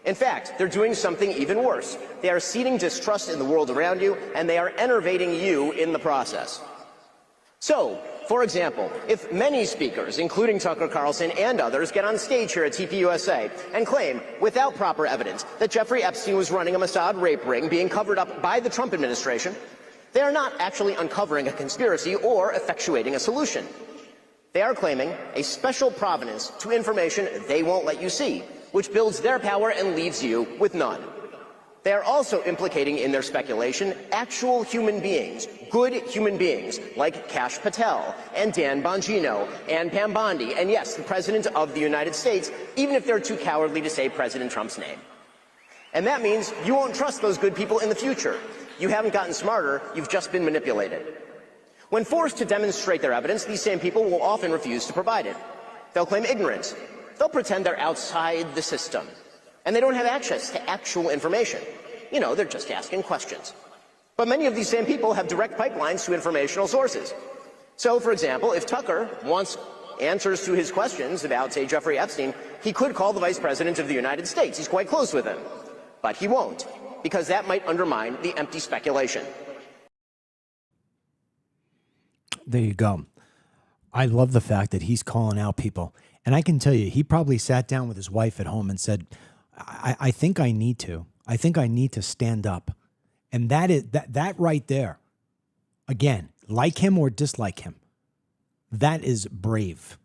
In fact, they're doing something even worse. They are seeding distrust in the world around you, and they are enervating you in the process. So, for example, if many speakers, including Tucker Carlson and others, get on stage here at TPUSA and claim, without proper evidence, that Jeffrey Epstein was running a Mossad rape ring being covered up by the Trump administration, they are not actually uncovering a conspiracy or effectuating a solution. They are claiming a special provenance to information they won't let you see, which builds their power and leaves you with none. They are also implicating in their speculation actual human beings, good human beings, like Kash Patel and Dan Bongino and Pam Bondi, and yes, the President of the United States, even if they're too cowardly to say President Trump's name. And that means you won't trust those good people in the future. You haven't gotten smarter, you've just been manipulated. When forced to demonstrate their evidence, these same people will often refuse to provide it. They'll claim ignorance. They'll pretend they're outside the system. And they don't have access to actual information. They're just asking questions. But many of these same people have direct pipelines to informational sources. So, for example, if Tucker wants answers to his questions about, say, Jeffrey Epstein, he could call the Vice President of the United States. He's quite close with him. But he won't, because that might undermine the empty speculation. There you go. I love the fact that he's calling out people. And I can tell you, he probably sat down with his wife at home and said, I think I need to. I think I need to stand up. And that right there, again, like him or dislike him, that is brave.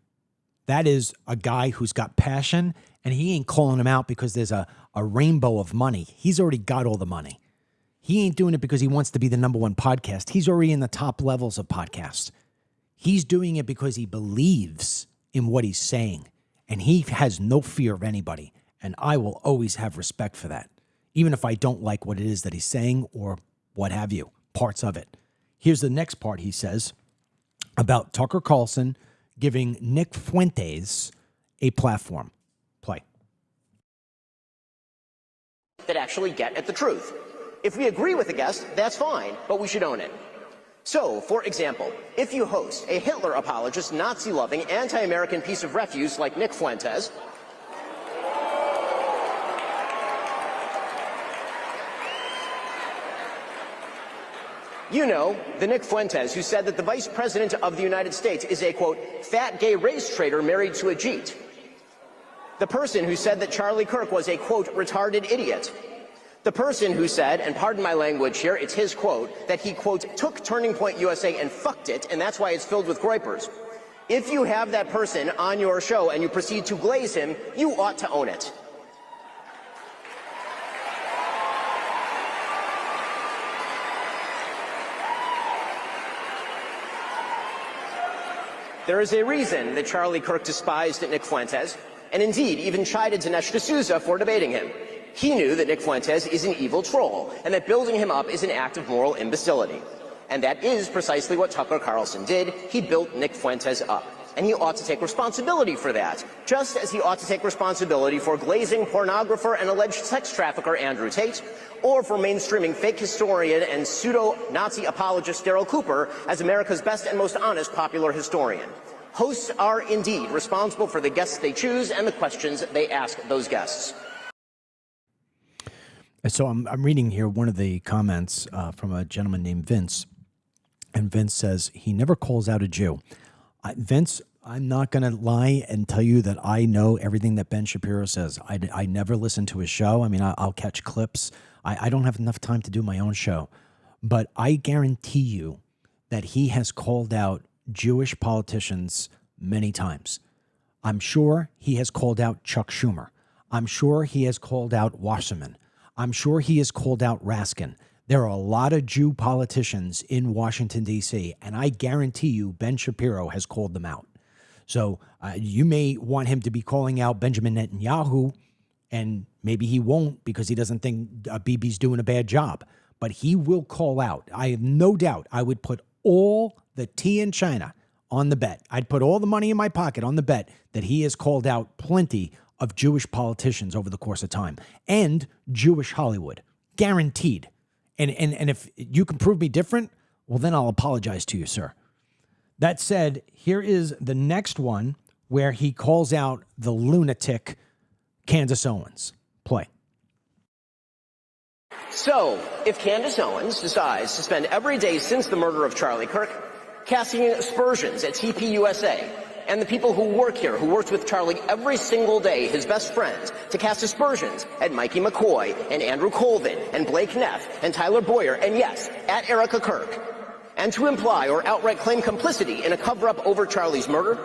That is a guy who's got passion, and he ain't calling him out because there's a rainbow of money. He's already got all the money. He ain't doing it because he wants to be the #1 podcast. He's already in the top levels of podcasts. He's doing it because he believes in what he's saying, and he has no fear of anybody. And I will always have respect for that, even if I don't like what it is that he's saying or what have you, parts of it. Here's the next part he says about Tucker Carlson giving Nick Fuentes a platform. Play. That actually get at the truth. If we agree with the guest, that's fine, but we should own it. So, for example, if you host a Hitler apologist, Nazi-loving, anti-American piece of refuse like Nick Fuentes, the Nick Fuentes who said that the Vice President of the United States is a, quote, fat gay race traitor married to a Jeet. The person who said that Charlie Kirk was a, quote, retarded idiot. The person who said, and pardon my language here, it's his quote, that he, quote, took Turning Point USA and fucked it, and that's why it's filled with groypers. If you have that person on your show and you proceed to glaze him, you ought to own it. There is a reason that Charlie Kirk despised Nick Fuentes, and indeed even chided Dinesh D'Souza for debating him. He knew that Nick Fuentes is an evil troll, and that building him up is an act of moral imbecility. And that is precisely what Tucker Carlson did. He built Nick Fuentes up. And he ought to take responsibility for that, just as he ought to take responsibility for glazing pornographer and alleged sex trafficker Andrew Tate, or for mainstreaming fake historian and pseudo-Nazi apologist Daryl Cooper as America's best and most honest popular historian. Hosts are indeed responsible for the guests they choose and the questions they ask those guests. So I'm reading here one of the comments from a gentleman named Vince, and Vince says he never calls out a Jew. Vince, I'm not going to lie and tell you that I know everything that Ben Shapiro says. I never listen to his show. I mean, I'll catch clips. I don't have enough time to do my own show. But I guarantee you that he has called out Jewish politicians many times. I'm sure he has called out Chuck Schumer. I'm sure he has called out Wasserman. I'm sure he has called out Raskin. There are a lot of Jew politicians in Washington, D.C., and I guarantee you Ben Shapiro has called them out. So you may want him to be calling out Benjamin Netanyahu, and maybe he won't because he doesn't think Bibi's doing a bad job. But he will call out. I have no doubt I would put all the tea in China on the bet. I'd put all the money in my pocket on the bet that he has called out plenty of Jewish politicians over the course of time, and Jewish Hollywood. guaranteed. And if you can prove me different, well, then I'll apologize to you, sir. That said, here is the next one where he calls out the lunatic Candace Owens. Play. So, if Candace Owens decides to spend every day since the murder of Charlie Kirk casting aspersions at TPUSA and the people who work here, who worked with Charlie every single day, his best friends, to cast aspersions at Mikey McCoy and Andrew Colvin and Blake Neff and Tyler Boyer, and yes, at Erica Kirk, and to imply or outright claim complicity in a cover-up over Charlie's murder,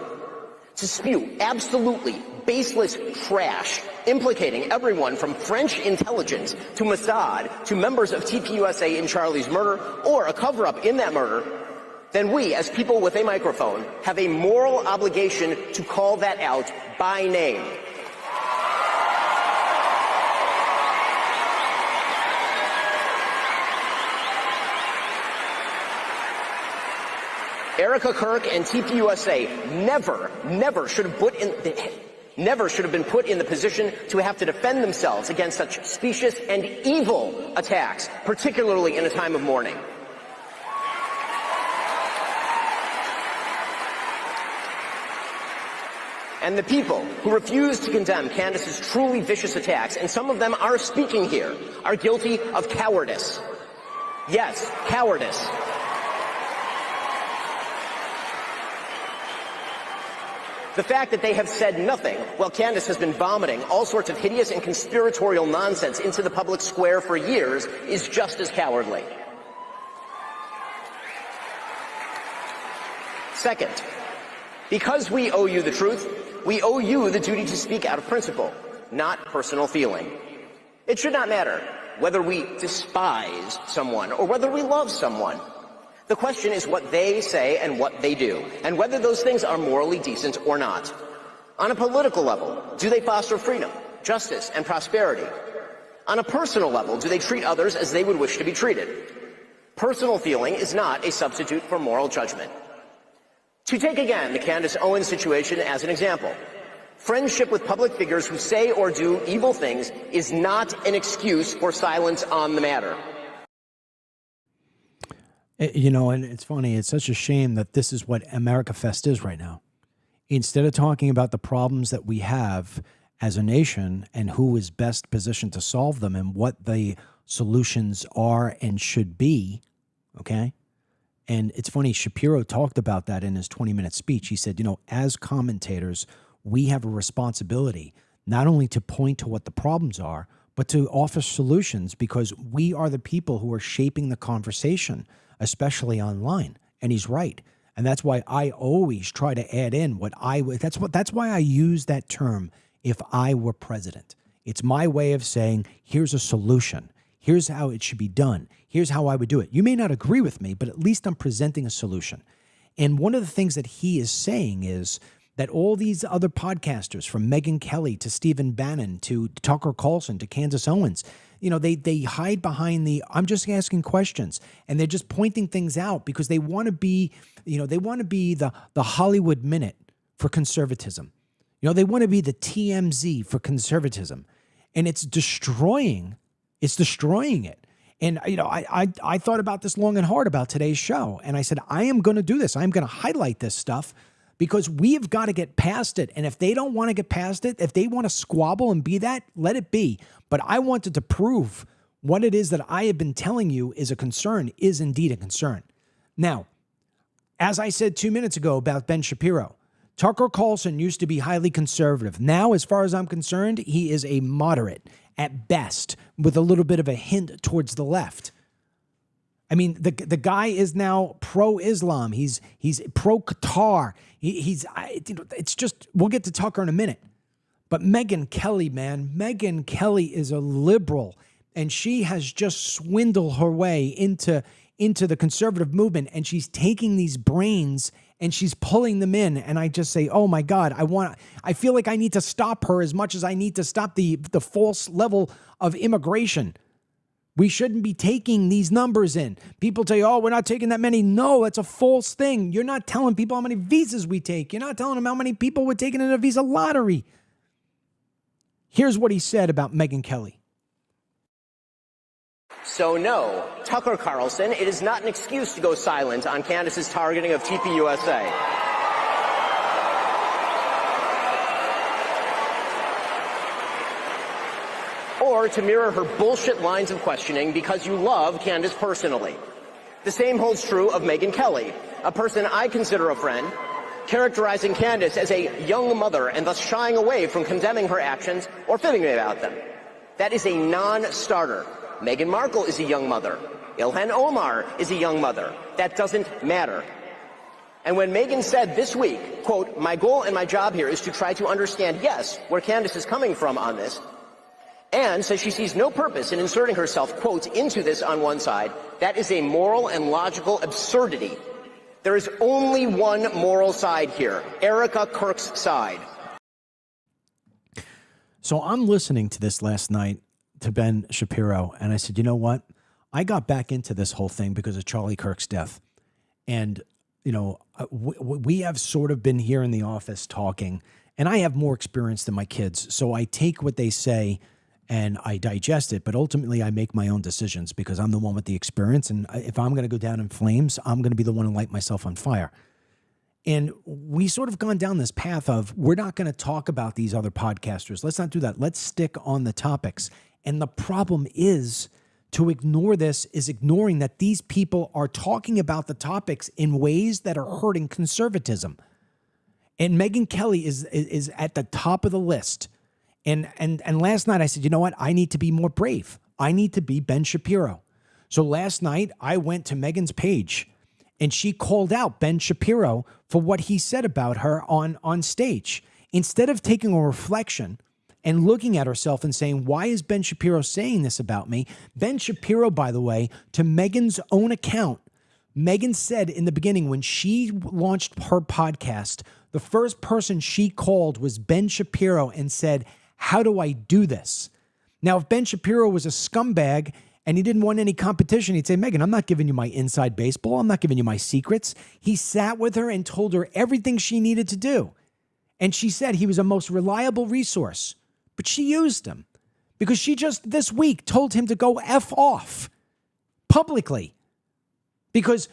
to spew absolutely baseless trash implicating everyone from French intelligence to Mossad to members of TPUSA in Charlie's murder or a cover-up in that murder, then we, as people with a microphone, have a moral obligation to call that out by name. Erica Kirk and TPUSA never should have been put in the position to have to defend themselves against such specious and evil attacks, particularly in a time of mourning. And the people who refuse to condemn Candace's truly vicious attacks, and some of them are speaking here, are guilty of cowardice. Yes, cowardice. The fact that they have said nothing while Candace has been vomiting all sorts of hideous and conspiratorial nonsense into the public square for years is just as cowardly. Second, because we owe you the truth, we owe you the duty to speak out of principle, not personal feeling. It should not matter whether we despise someone or whether we love someone. The question is what they say and what they do, and whether those things are morally decent or not. On a political level, do they foster freedom, justice, and prosperity? On a personal level, do they treat others as they would wish to be treated? Personal feeling is not a substitute for moral judgment. To take again the Candace Owens situation as an example, friendship with public figures who say or do evil things is not an excuse for silence on the matter. You know, and it's funny, it's such a shame that this is what America Fest is right now. Instead of talking about the problems that we have as a nation and who is best positioned to solve them and what the solutions are and should be, okay? And it's funny, Shapiro talked about that in his 20-minute speech. He said, you know, as commentators, we have a responsibility not only to point to what the problems are, but to offer solutions because we are the people who are shaping the conversation, especially online. And he's right. And that's why I always try to add in what I would. That's why I use that term, if I were president. It's my way of saying, here's a solution. Here's how it should be done. Here's how I would do it. You may not agree with me, but at least I'm presenting a solution. And one of the things that he is saying is that all these other podcasters, from Megyn Kelly to Stephen Bannon to Tucker Carlson to Candace Owens, you know, they hide behind the, I'm just asking questions, and they're just pointing things out because they want to be, you know, they want to be the Hollywood Minute for conservatism. You know, they want to be the TMZ for conservatism, and it's destroying it. And, you know, I thought about this long and hard about today's show, and I said, I am going to do this. I'm going to highlight this stuff because we've got to get past it. And if they don't want to get past it, if they want to squabble and be that, let it be. But I wanted to prove what it is that I have been telling you is a concern, is indeed a concern. Now, as I said 2 minutes ago about Ben Shapiro, Tucker Carlson used to be highly conservative. Now, as far as I'm concerned, he is a moderate at best with a little bit of a hint towards the left. I mean, the guy is now pro-Islam. He's pro-Qatar. It's just, we'll get to Tucker in a minute. But Megyn Kelly, man, Megyn Kelly is a liberal, and she has just swindled her way into the conservative movement, and she's taking these brains and she's pulling them in. And I just say, oh my God, I feel like I need to stop her as much as I need to stop the false level of immigration. We shouldn't be taking these numbers in. People tell you, oh, we're not taking that many. No, that's a false thing. You're not telling people how many visas we take. You're not telling them how many people we're taking in a visa lottery. Here's what he said about Megyn Kelly. So no, Tucker Carlson, it is not an excuse to go silent on Candace's targeting of TPUSA. Or to mirror her bullshit lines of questioning because you love Candace personally. The same holds true of Megyn Kelly, a person I consider a friend, characterizing Candace as a young mother and thus shying away from condemning her actions or fibbing about them. That is a non-starter. Meghan Markle is a young mother. Ilhan Omar is a young mother. That doesn't matter. And when Megyn said this week, quote, "My goal and my job here is to try to understand, yes, where Candace is coming from on this," and says she sees no purpose in inserting herself, quote, into this on one side, that is a moral and logical absurdity. There is only one moral side here, Erica Kirk's side. So I'm listening to this last night to Ben Shapiro, and I said, you know what? I got back into this whole thing because of Charlie Kirk's death. And, you know, we have sort of been here in the office talking, and I have more experience than my kids. So I take what they say and I digest it, but ultimately I make my own decisions because I'm the one with the experience. And if I'm going to go down in flames, I'm going to be the one to light myself on fire. And we sort of gone down this path of we're not going to talk about these other podcasters. Let's not do that. Let's stick on the topics. And the problem is to ignore this is ignoring that these people are talking about the topics in ways that are hurting conservatism. And Megyn Kelly is at the top of the list. And last night I said, you know what? I need to be more brave. I need to be Ben Shapiro. So last night I went to Megyn's page and she called out Ben Shapiro for what he said about her on stage. Instead of taking a reflection and looking at herself and saying, why is Ben Shapiro saying this about me? Ben Shapiro, by the way, to Megyn's own account, Megyn said in the beginning when she launched her podcast, the first person she called was Ben Shapiro and said, how do I do this? Now, if Ben Shapiro was a scumbag and he didn't want any competition, he'd say, Megyn, I'm not giving you my inside baseball. I'm not giving you my secrets. He sat with her and told her everything she needed to do. And she said he was a most reliable resource. But she used him because she just this week told him to go F off publicly because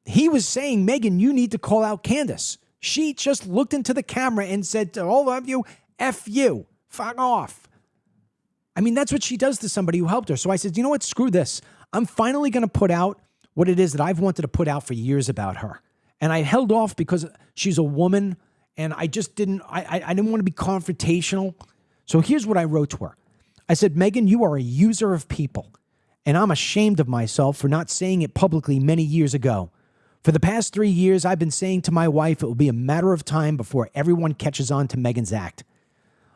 he was saying, Megyn, you need to call out Candace. She just looked into the camera and said to all of you, F you, fuck off. I mean, that's what she does to somebody who helped her. So I said, you know what? Screw this. I'm finally going to put out what it is that I've wanted to put out for years about her. And I held off because she's a woman and I just didn't want to be confrontational. So here's what I wrote to her. I said, Megyn, you are a user of people, and I'm ashamed of myself for not saying it publicly many years ago. For the past 3 years, I've been saying to my wife it will be a matter of time before everyone catches on to Megyn's act.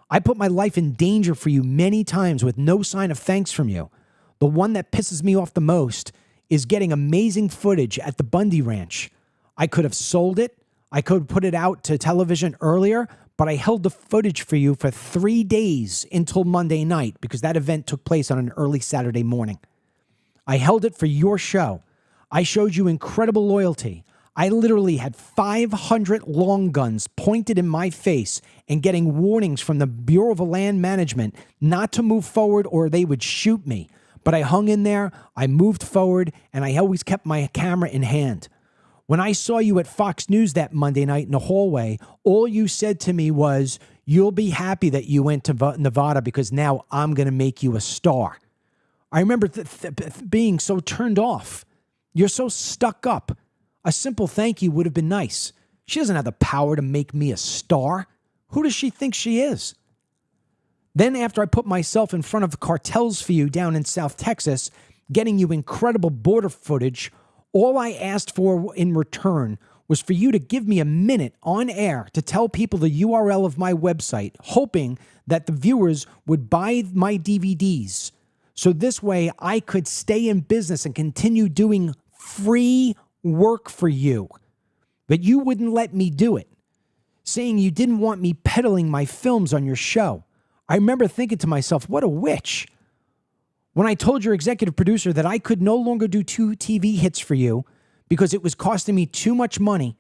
I put my life in danger for you many times with no sign of thanks from you. The one that pisses me off the most is getting amazing footage at the Bundy Ranch. I could have sold it. I could have put it out to television earlier, but I held the footage for you for 3 days until Monday night because that event took place on an early Saturday morning. I held it for your show. I showed you incredible loyalty. I literally had 500 long guns pointed in my face and getting warnings from the Bureau of Land Management not to move forward or they would shoot me. But I hung in there, I moved forward, and I always kept my camera in hand. When I saw you at Fox News that Monday night in the hallway, all you said to me was, you'll be happy that you went to Nevada because now I'm going to make you a star. I remember being so turned off. You're so stuck up. A simple thank you would have been nice. She doesn't have the power to make me a star. Who does she think she is? Then after I put myself in front of cartels for you down in South Texas, getting you incredible border footage, all I asked for in return was for you to give me a minute on air to tell people the URL of my website, hoping that the viewers would buy my DVDs. So this way I could stay in business and continue doing free work for you. But you wouldn't let me do it, saying you didn't want me peddling my films on your show. I remember thinking to myself, what a witch. When I told your executive producer that I could no longer do 2 TV hits for you because it was costing me too much money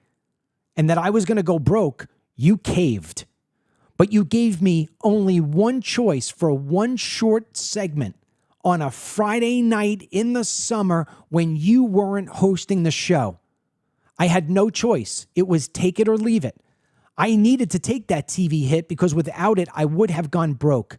and that I was going to go broke, you caved. But you gave me only one choice for one short segment on a Friday night in the summer when you weren't hosting the show. I had no choice. It was take it or leave it. I needed to take that TV hit because without it, I would have gone broke.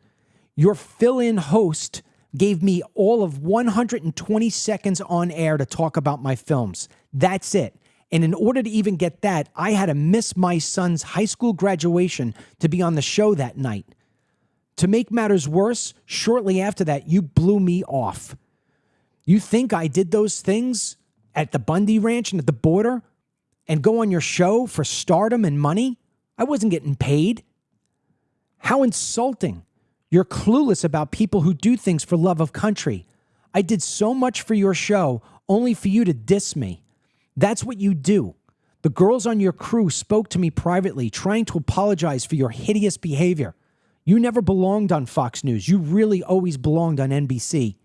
Your fill-in host gave me all of 120 seconds on air to talk about my films. That's it. And in order to even get that, I had to miss my son's high school graduation to be on the show that night. To make matters worse, shortly after that, you blew me off. You think I did those things at the Bundy Ranch and at the border and go on your show for stardom and money? I wasn't getting paid. How insulting. You're clueless about people who do things for love of country. I did so much for your show only for you to diss me. That's what you do. The girls on your crew spoke to me privately, trying to apologize for your hideous behavior. You never belonged on Fox News. You really always belonged on NBC.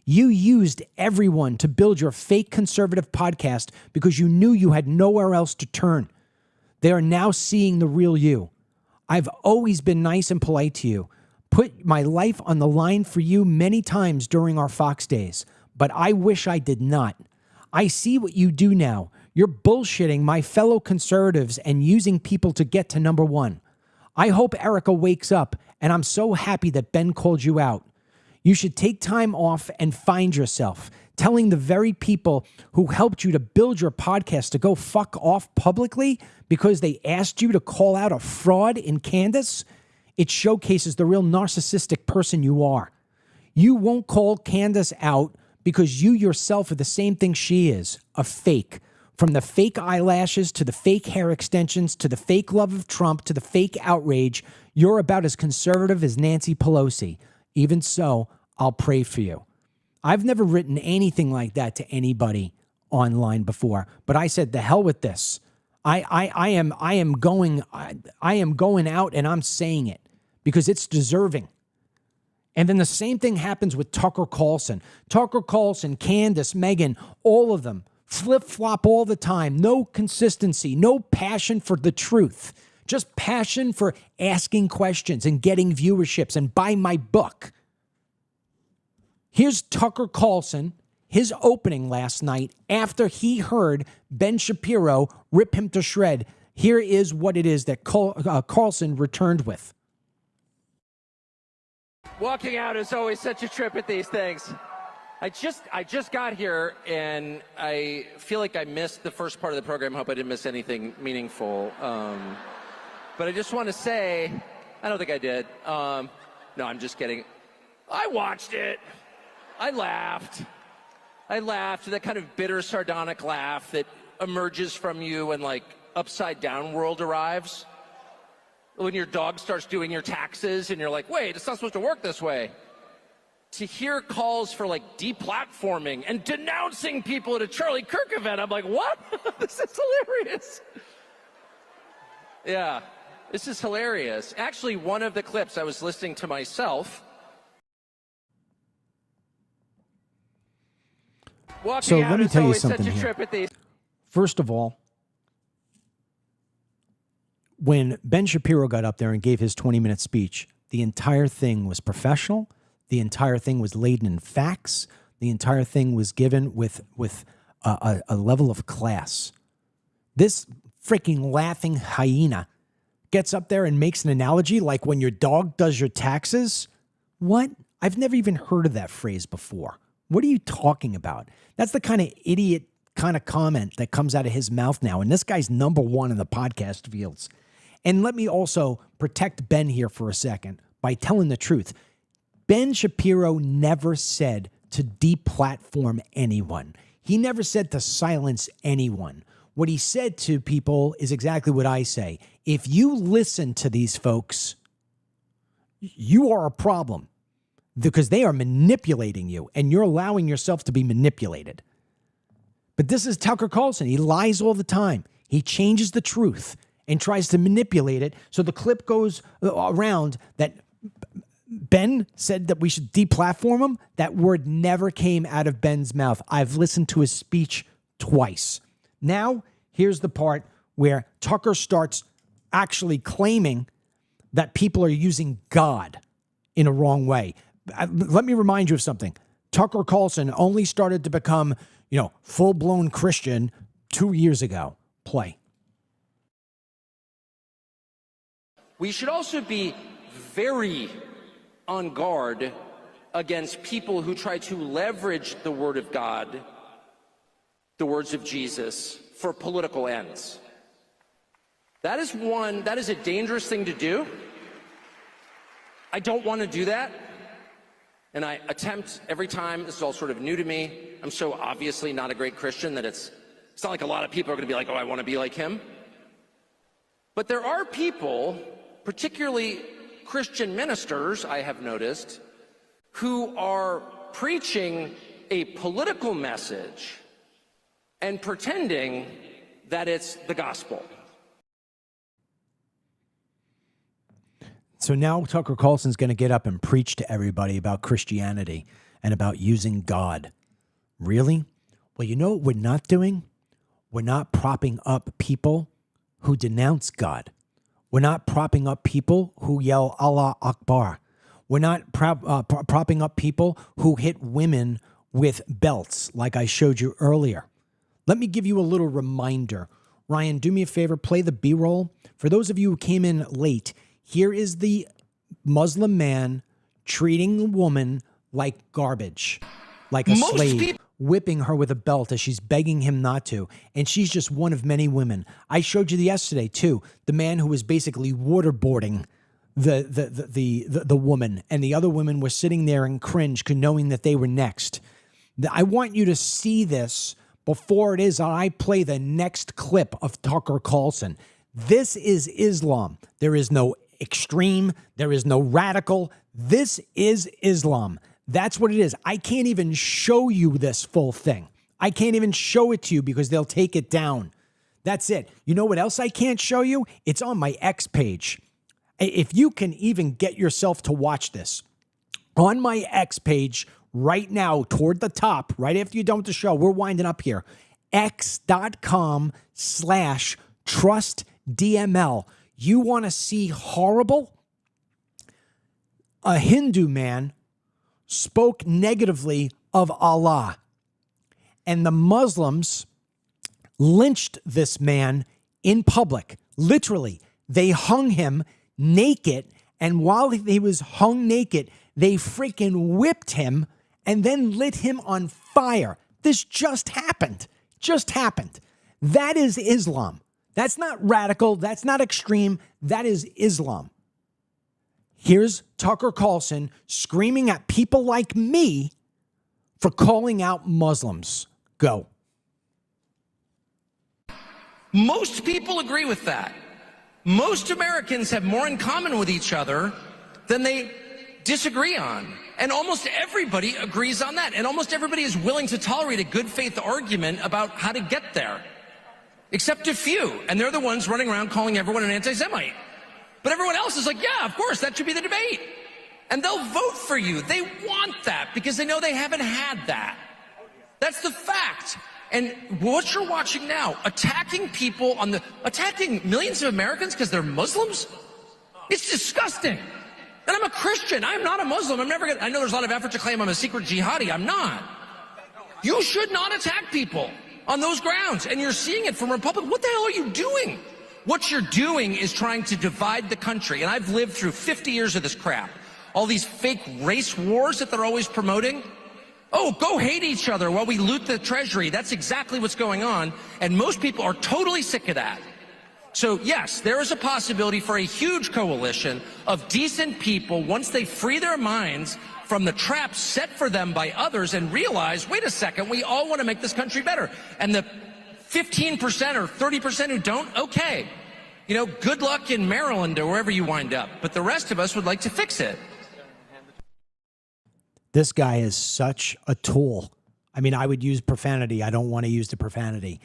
You used everyone to build your fake conservative podcast because you knew you had nowhere else to turn. They are now seeing the real you. I've always been nice and polite to you. Put my life on the line for you many times during our Fox days, but I wish I did not. I see what you do now. You're bullshitting my fellow conservatives and using people to get to number one. I hope Erica wakes up, and I'm so happy that Ben called you out. You should take time off and find yourself, telling the very people who helped you to build your podcast to go fuck off publicly because they asked you to call out a fraud in Candace. It showcases the real narcissistic person you are. You won't call Candace out because you yourself are the same thing she is, a fake. From the fake eyelashes to the fake hair extensions to the fake love of Trump to the fake outrage, you're about as conservative as Nancy Pelosi. Even so, I'll pray for you. I've never written anything like that to anybody online before, but I said, the hell with this. I am going out and I'm saying it because it's deserving. And then the same thing happens with Tucker Carlson. Tucker Carlson, Candace, Megyn, all of them. Flip-flop all the time. No consistency. No passion for the truth. Just passion for asking questions and getting viewerships and buy my book. Here's Tucker Carlson, his opening last night after he heard Ben Shapiro rip him to shred. Here is what it is that Carlson returned with. Walking out is always such a trip at these things. I just got here, and I feel like I missed the first part of the program. I hope I didn't miss anything meaningful. But I just want to say, I don't think I did. No, I'm just kidding. I watched it. I laughed. That kind of bitter, sardonic laugh that emerges from you when, like, Upside Down World arrives. When your dog starts doing your taxes, and you're like, wait, it's not supposed to work this way. To hear calls for, like, deplatforming and denouncing people at a Charlie Kirk event, I'm like, what? This is hilarious. Yeah, this is hilarious. Actually, one of the clips I was listening to myself. So let me tell you something here. First of all, when Ben Shapiro got up there and gave his 20-minute speech, the entire thing was professional. The entire thing was laden in facts. The entire thing was given with a level of class. This freaking laughing hyena gets up there and makes an analogy like when your dog does your taxes. What? I've never even heard of that phrase before. What are you talking about? That's the kind of idiot kind of comment that comes out of his mouth now. And this guy's number one in the podcast fields. And let me also protect Ben here for a second by telling the truth. Ben Shapiro never said to deplatform anyone. He never said to silence anyone. What he said to people is exactly what I say. If you listen to these folks, you are a problem because they are manipulating you and you're allowing yourself to be manipulated. But this is Tucker Carlson. He lies all the time. He changes the truth and tries to manipulate it. So the clip goes around that Ben said that we should deplatform him. That word never came out of Ben's mouth. I've listened to his speech twice. Now, here's the part where Tucker starts actually claiming that people are using God in a wrong way. let me remind you of something. Tucker Carlson only started to become, full-blown Christian 2 years ago. Play. We should also be very on guard against people who try to leverage the word of God, the words of Jesus, for political ends. That is a dangerous thing to do. I don't want to do that. And I attempt every time. This is all sort of new to me. I'm so obviously not a great Christian that it's not like a lot of people are going to be like, oh, I want to be like him. But there are people, particularly Christian ministers, I have noticed, who are preaching a political message and pretending that it's the gospel. So now Tucker Carlson's going to get up and preach to everybody about Christianity and about using God. Really? Well, you know what we're not doing? We're not propping up people who denounce God. We're not propping up people who yell Allah Akbar. We're not propping up people who hit women with belts like I showed you earlier. Let me give you a little reminder. Ryan, do me a favor, play the B-roll. For those of you who came in late, here is the Muslim man treating a woman like garbage, like a slave, whipping her with a belt as she's begging him not to. And she's just one of many women. I showed you yesterday, too, the man who was basically waterboarding the woman, and the other women were sitting there and cringe, knowing that they were next. I want you to see this before it is I play the next clip of Tucker Carlson. This is Islam. There is no extreme. There is no radical. This is Islam. That's what it is. I can't even show you this full thing. I can't even show it to you because they'll take it down. That's it. You know what else I can't show you? It's on my X page. If you can even get yourself to watch this, on my X page right now, toward the top, right after you're done with the show, we're winding up here, x.com/trustdml. You want to see horrible? A Hindu man spoke negatively of Allah, and the Muslims lynched this man in public. Literally, they hung him naked, and while he was hung naked, they freaking whipped him and then lit him on fire. This just happened. Just happened. That is Islam. That's not radical. That's not extreme. That is Islam. Here's Tucker Carlson screaming at people like me for calling out Muslims. Go. Most people agree with that. Most Americans have more in common with each other than they disagree on. And almost everybody agrees on that. And almost everybody is willing to tolerate a good faith argument about how to get there. Except a few. And they're the ones running around calling everyone an anti-Semite. But everyone else is like, yeah, of course, that should be the debate. And they'll vote for you. They want that because they know they haven't had that. That's the fact. And what you're watching now, attacking millions of Americans because they're Muslims, it's disgusting. And I'm a Christian. I'm not a Muslim. I know there's a lot of effort to claim I'm a secret jihadi. I'm not. You should not attack people on those grounds. And you're seeing it from Republicans. What the hell are you doing? What you're doing is trying to divide the country. And I've lived through 50 years of this crap. All these fake race wars that they're always promoting. Oh, go hate each other while we loot the treasury. That's exactly what's going on. And most people are totally sick of that. So yes, there is a possibility for a huge coalition of decent people once they free their minds from the traps set for them by others and realize, wait a second, we all want to make this country better. And the 15% or 30% who don't, okay. Good luck in Maryland or wherever you wind up. But the rest of us would like to fix it. This guy is such a tool. I mean, I would use profanity. I don't want to use the profanity.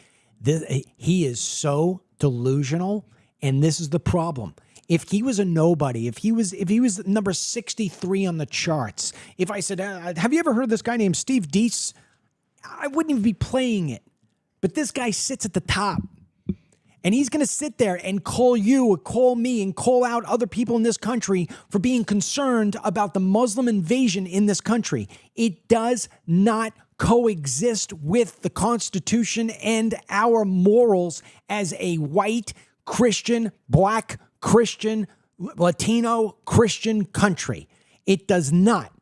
He is so delusional, and this is the problem. If he was a nobody, if he was number 63 on the charts, if I said, have you ever heard of this guy named Steve Deese? I wouldn't even be playing it. But this guy sits at the top. And he's going to sit there and call you or call me and call out other people in this country for being concerned about the Muslim invasion in this country. It does not coexist with the Constitution and our morals as a white Christian, black Christian, Latino Christian country. It does not.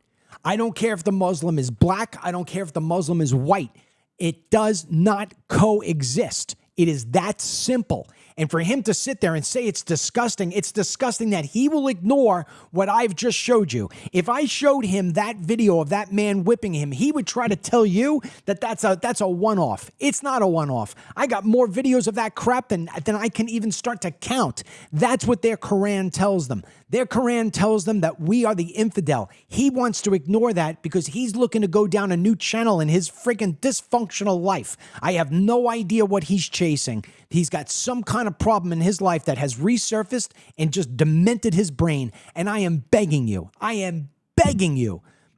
I don't care if the Muslim is black. I don't care if the Muslim is white. It does not coexist. It is that simple. And for him to sit there and say it's disgusting that he will ignore what I've just showed you. If I showed him that video of that man whipping him, he would try to tell you that that's a one-off. It's not a one-off. I got more videos of that crap than I can even start to count. That's what their Quran tells them. Their Quran tells them that we are the infidel. He wants to ignore that because he's looking to go down a new channel in his freaking dysfunctional life. I have no idea what he's chasing. He's got some kind of problem in his life that has resurfaced and just demented his brain. And I am begging you,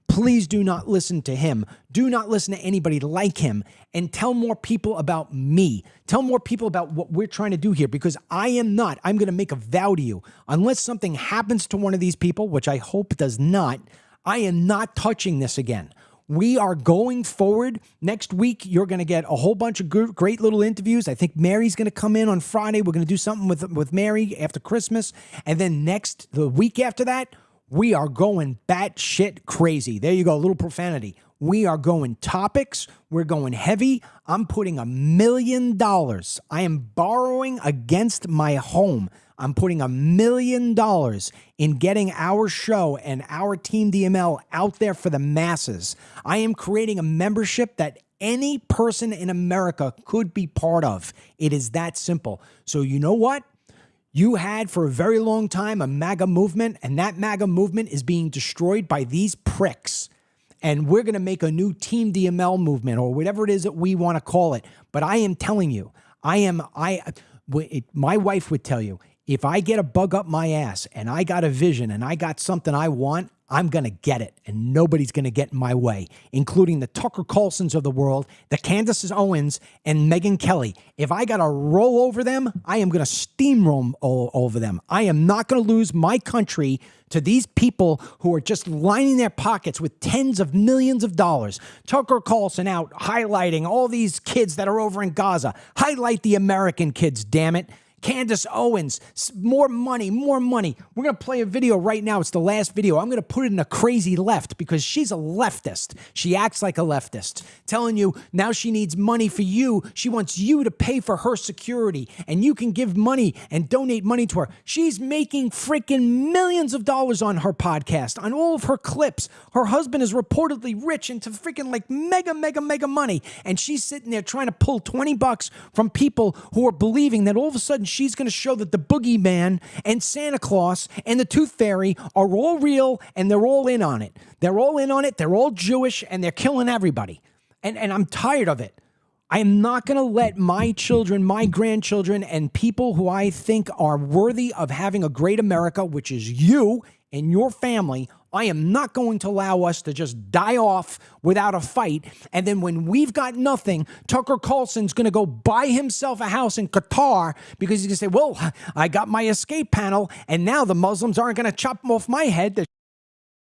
please do not listen to him. Do not listen to anybody like him, and tell more people about me. Tell more people about what we're trying to do here, because I'm going to make a vow to you. Unless something happens to one of these people, which I hope does not, I am not touching this again. We are going forward. Next week, you're going to get a whole bunch of great little interviews. I think Mary's going to come in on Friday. We're going to do something with Mary after Christmas. And then the week after that, we are going batshit crazy. There you go, a little profanity. We are going topics. We're going heavy. I'm putting $1 million. I am borrowing against my home. I'm putting $1 million in getting our show and our Team DML out there for the masses. I am creating a membership that any person in America could be part of. It is that simple. So you know what? You had for a very long time a MAGA movement, and that MAGA movement is being destroyed by these pricks. And we're going to make a new Team DML movement, or whatever it is that we want to call it. But I am telling you, my wife would tell you, if I get a bug up my ass and I got a vision and I got something I want, I'm going to get it, and nobody's going to get in my way, including the Tucker Carlsons of the world, the Candace Owens, and Megyn Kelly. If I got to roll over them, I am going to steamroll over them. I am not going to lose my country to these people who are just lining their pockets with tens of millions of dollars. Tucker Carlson out highlighting all these kids that are over in Gaza. Highlight the American kids, damn it. Candace Owens, more money, more money. We're going to play a video right now. It's the last video. I'm going to put it in a crazy left because she's a leftist. She acts like a leftist, telling you now she needs money for you. She wants you to pay for her security, and you can give money and donate money to her. She's making freaking millions of dollars on her podcast, on all of her clips. Her husband is reportedly rich into freaking like mega money, and she's sitting there trying to pull $20 from people who are believing that all of a sudden she's going to show that the boogeyman and Santa Claus and the Tooth Fairy are all real, and they're all in on it. They're all in on it. They're all Jewish, and they're killing everybody. And I'm tired of it. I am not going to let my children, my grandchildren, and people who I think are worthy of having a great America, which is you and your family, I am not going to allow us to just die off without a fight. And then when we've got nothing, Tucker Carlson's going to go buy himself a house in Qatar because he's going to say, well, I got my escape panel, and now the Muslims aren't going to chop off my head.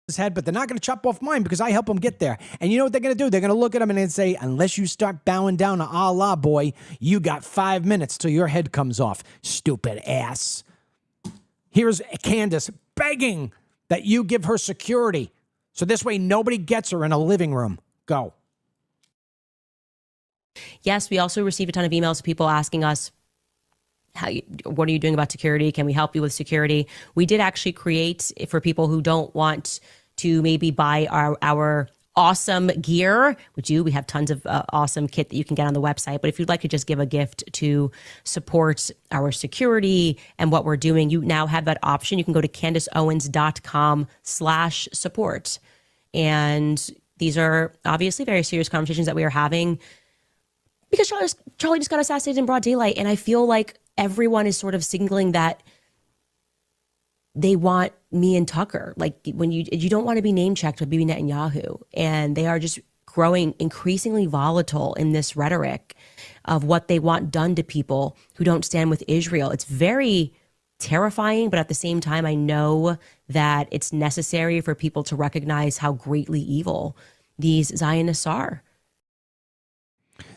His head, but they're not going to chop off mine because I help them get there. And you know what they're going to do? They're going to look at him and say, unless you start bowing down to Allah, boy, you got 5 minutes till your head comes off. Stupid ass. Here's Candace begging that you give her security, so this way nobody gets her in a living room. Go. Yes, we also received a ton of emails of people asking us, what are you doing about security? Can we help you with security? We did actually create, for people who don't want to maybe buy our awesome gear, we have tons of awesome kit that you can get on the website. But if you'd like to just give a gift to support our security and what we're doing, you now have that option. You can go to CandaceOwens.com/support. And these are obviously very serious conversations that we are having because Charlie just got assassinated in broad daylight. And I feel like everyone is sort of signaling that they want me and Tucker. Like, when you don't want to be name checked with Bibi Netanyahu, and they are just growing increasingly volatile in this rhetoric. of what they want done to people who don't stand with Israel. It's very terrifying, but at the same time, I know that it's necessary for people to recognize how greatly evil these Zionists are.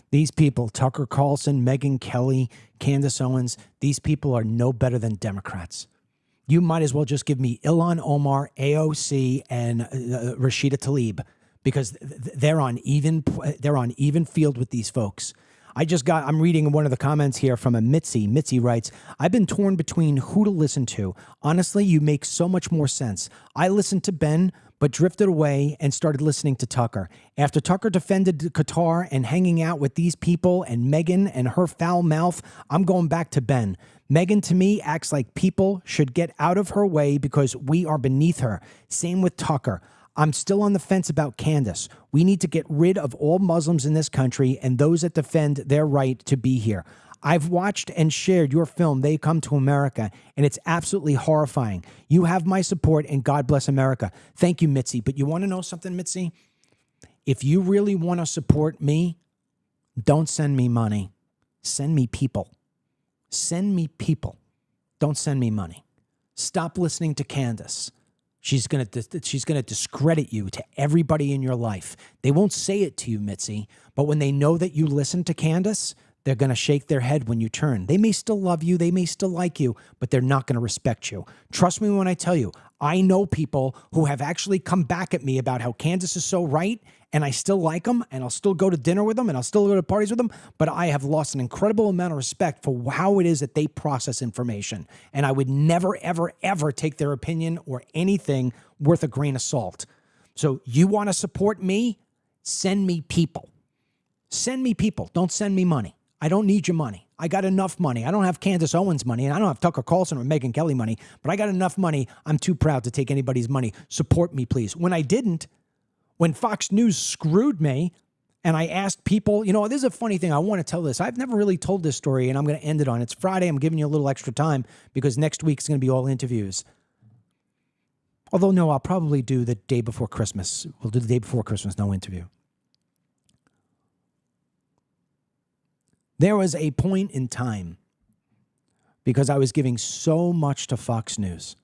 These people, Tucker Carlson, Megyn Kelly, Candace Owens, these people are no better than Democrats. You might as well just give me Ilhan Omar, AOC, and Rashida Tlaib, because they're on even field with these folks. I'm reading one of the comments here from a Mitzi. Mitzi writes, I've been torn between who to listen to. Honestly, you make so much more sense. I listened to Ben, but drifted away and started listening to Tucker. After Tucker defended Qatar and hanging out with these people and Megyn and her foul mouth, I'm going back to Ben. Megyn, to me, acts like people should get out of her way because we are beneath her. Same with Tucker. I'm still on the fence about Candace. We need to get rid of all Muslims in this country and those that defend their right to be here. I've watched and shared your film, They Come to America, and it's absolutely horrifying. You have my support, and God bless America. Thank you, Mitzi. But you want to know something, Mitzi? If you really want to support me, don't send me money. Send me people. Send me people. Don't send me money. Stop listening to Candace. She's going to discredit you to everybody in your life. They won't say it to you, Mitzi, but when they know that you listen to Candace, they're going to shake their head when you turn. They may still love you, they may still like you, but they're not going to respect you. Trust me when I tell you, I know people who have actually come back at me about how Candace is so right, and I still like them, and I'll still go to dinner with them, and I'll still go to parties with them, but I have lost an incredible amount of respect for how it is that they process information. And I would never, ever, ever take their opinion or anything worth a grain of salt. So you want to support me? Send me people. Send me people. Don't send me money. I don't need your money. I got enough money. I don't have Candace Owens money, and I don't have Tucker Carlson or Megyn Kelly money, but I got enough money. I'm too proud to take anybody's money. Support me, please. When I didn't, when Fox News screwed me, and I asked people, this is a funny thing. I want to tell this. I've never really told this story, and I'm going to end it on. It's Friday. I'm giving you a little extra time because next week's going to be all interviews. Although, no, I'll probably do the day before Christmas. We'll do the day before Christmas, no interview. There was a point in time, because I was giving so much to Fox News,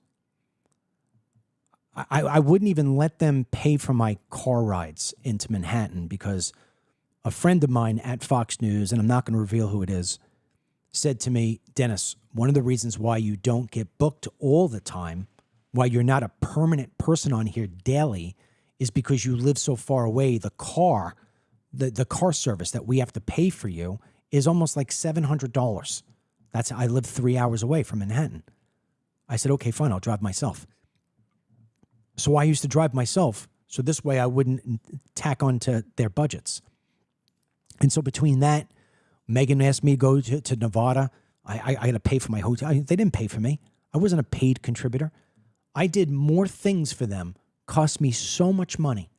I wouldn't even let them pay for my car rides into Manhattan because a friend of mine at Fox News, and I'm not going to reveal who it is, said to me, Dennis, one of the reasons why you don't get booked all the time, why you're not a permanent person on here daily, is because you live so far away. The car service that we have to pay for you is almost like $700. I live 3 hours away from Manhattan. I said, okay, fine, I'll drive myself. So I used to drive myself, so this way I wouldn't tack onto their budgets. And so between that, Megyn asked me to go to Nevada. I got to pay for my hotel. They didn't pay for me. I wasn't a paid contributor. I did more things for them, cost me so much money.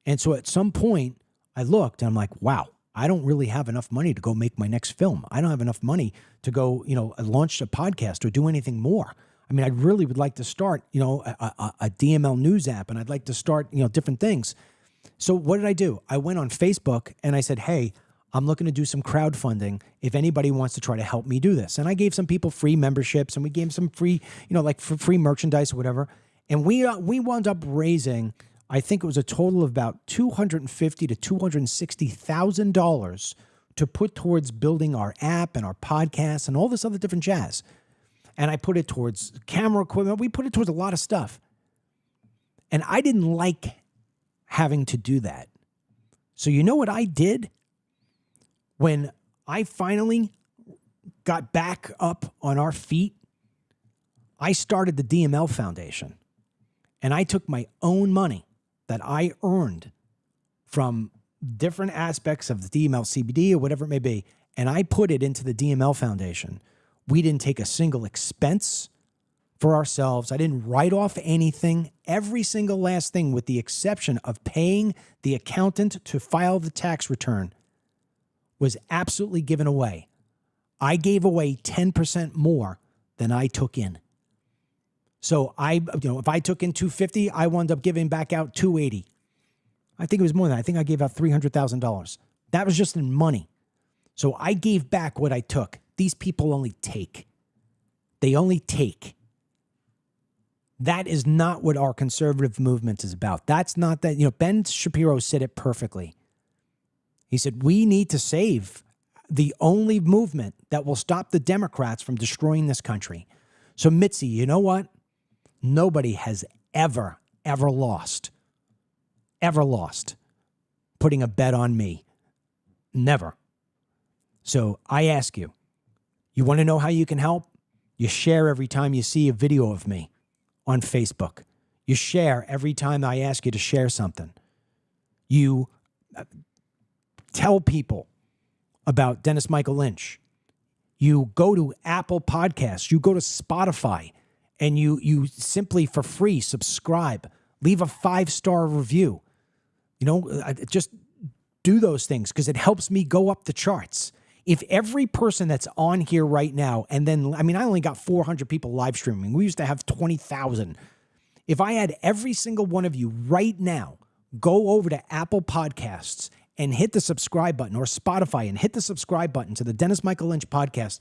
And so at some point, I looked and I'm like, wow, I don't really have enough money to go make my next film. I don't have enough money to go, launch a podcast or do anything more. I mean, I really would like to start, a DML news app, and I'd like to start, different things. So what did I do? I went on Facebook and I said, hey, I'm looking to do some crowdfunding if anybody wants to try to help me do this. And I gave some people free memberships, and we gave some free, like for free merchandise or whatever. And we wound up raising, I think it was a total of about $250,000 to $260,000 to put towards building our app and our podcast and all this other different jazz. And I put it towards camera equipment. We put it towards a lot of stuff. And I didn't like having to do that. So you know what I did? When I finally got back up on our feet, I started the DML Foundation. And I took my own money that I earned from different aspects of the DML CBD or whatever it may be, and I put it into the DML Foundation. We didn't take a single expense for ourselves. I didn't write off anything. Every single last thing, with the exception of paying the accountant to file the tax return, was absolutely given away. I gave away 10% more than I took in. So if I took in $250, I wound up giving back out $280. I think it was more than that. I think I gave out $300,000. That was just in money. So I gave back what I took. These people only take. They only take. That is not what our conservative movement is about. That's not that. Ben Shapiro said it perfectly. He said, we need to save the only movement that will stop the Democrats from destroying this country. So, Mitzi, you know what? Nobody has ever lost putting a bet on me. Never. So I ask you, you want to know how you can help? You share every time you see a video of me on Facebook. You share every time I ask you to share something. You tell people about Dennis Michael Lynch. You go to Apple Podcasts. You go to Spotify. And you simply, for free, subscribe. Leave a 5-star review. Just do those things because it helps me go up the charts. If every person that's on here right now, and then, I only got 400 people live streaming. We used to have 20,000. If I had every single one of you right now go over to Apple Podcasts and hit the subscribe button, or Spotify and hit the subscribe button to the Dennis Michael Lynch podcast,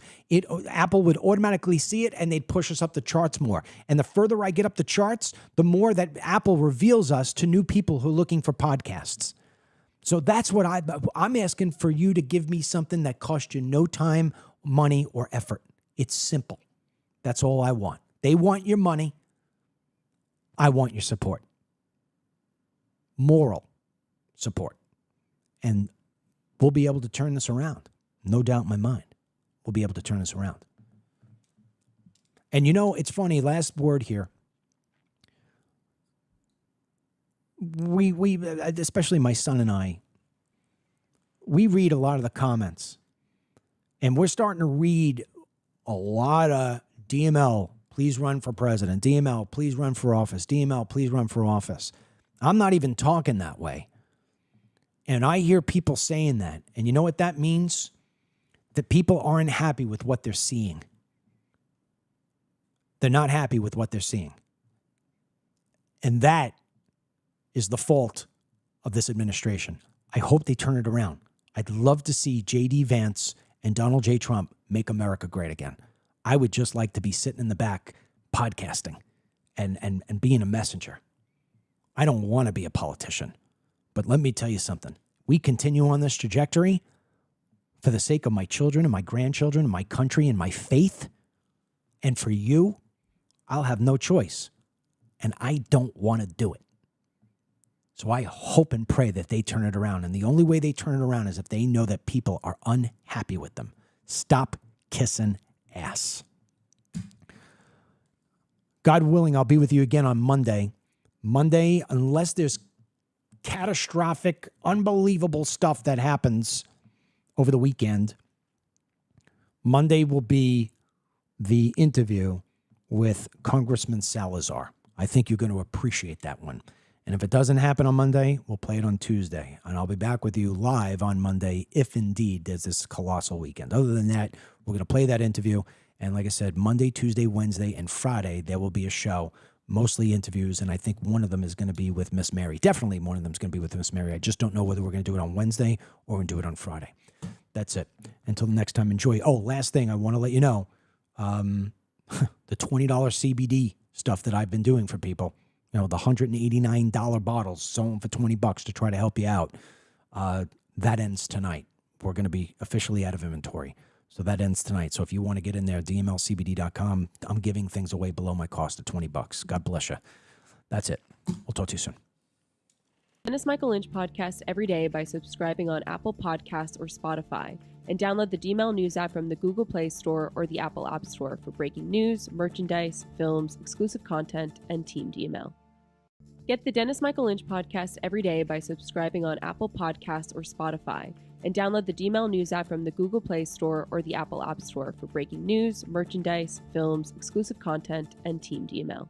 Apple would automatically see it and they'd push us up the charts more. And the further I get up the charts, the more that Apple reveals us to new people who are looking for podcasts. So that's what I'm asking for you to give me something that costs you no time, money, or effort. It's simple. That's all I want. They want your money. I want your support. Moral support. And we'll be able to turn this around. No doubt in my mind. We'll be able to turn this around. And it's funny, last word here. We especially my son and I, we read a lot of the comments. And we're starting to read a lot of DML, please run for president. DML, please run for office. DML, please run for office. I'm not even talking that way. And I hear people saying that. And you know what that means? That people aren't happy with what they're seeing. They're not happy with what they're seeing. And that is the fault of this administration. I hope they turn it around. I'd love to see J.D. Vance and Donald J. Trump make America great again. I would just like to be sitting in the back podcasting and being a messenger. I don't want to be a politician. But let me tell you something. We continue on this trajectory for the sake of my children and my grandchildren and my country and my faith. And for you, I'll have no choice. And I don't want to do it. So I hope and pray that they turn it around. And the only way they turn it around is if they know that people are unhappy with them. Stop kissing ass. God willing, I'll be with you again on Monday. Monday, unless there's catastrophic, unbelievable stuff that happens over the weekend, Monday will be the interview with Congressman Salazar. I think you're going to appreciate that one. And if it doesn't happen on Monday, we'll play it on Tuesday. And I'll be back with you live on Monday if indeed there's this colossal weekend. Other than that, we're going to play that interview. And like I said, Monday, Tuesday, Wednesday, and Friday, there will be a show, mostly interviews. And I think one of them is going to be with Miss Mary. Definitely one of them is going to be with Miss Mary. I just don't know whether we're going to do it on Wednesday or we're going to do it on Friday. That's it. Until the next time, enjoy. Oh, last thing I want to let you know, the $20 CBD stuff that I've been doing for people. The $189 bottles, selling for $20 to try to help you out. That ends tonight. We're going to be officially out of inventory. So that ends tonight. So if you want to get in there, DMLCBD.com, I'm giving things away below my cost at $20. God bless you. That's it. We'll talk to you soon. Dennis Michael Lynch podcast every day by subscribing on Apple Podcasts or Spotify. And download the DML News app from the Google Play Store or the Apple App Store for breaking news, merchandise, films, exclusive content, and Team DML. Get the Dennis Michael Lynch podcast every day by subscribing on Apple Podcasts or Spotify, and download the DML News app from the Google Play Store or the Apple App Store for breaking news, merchandise, films, exclusive content, and Team DML.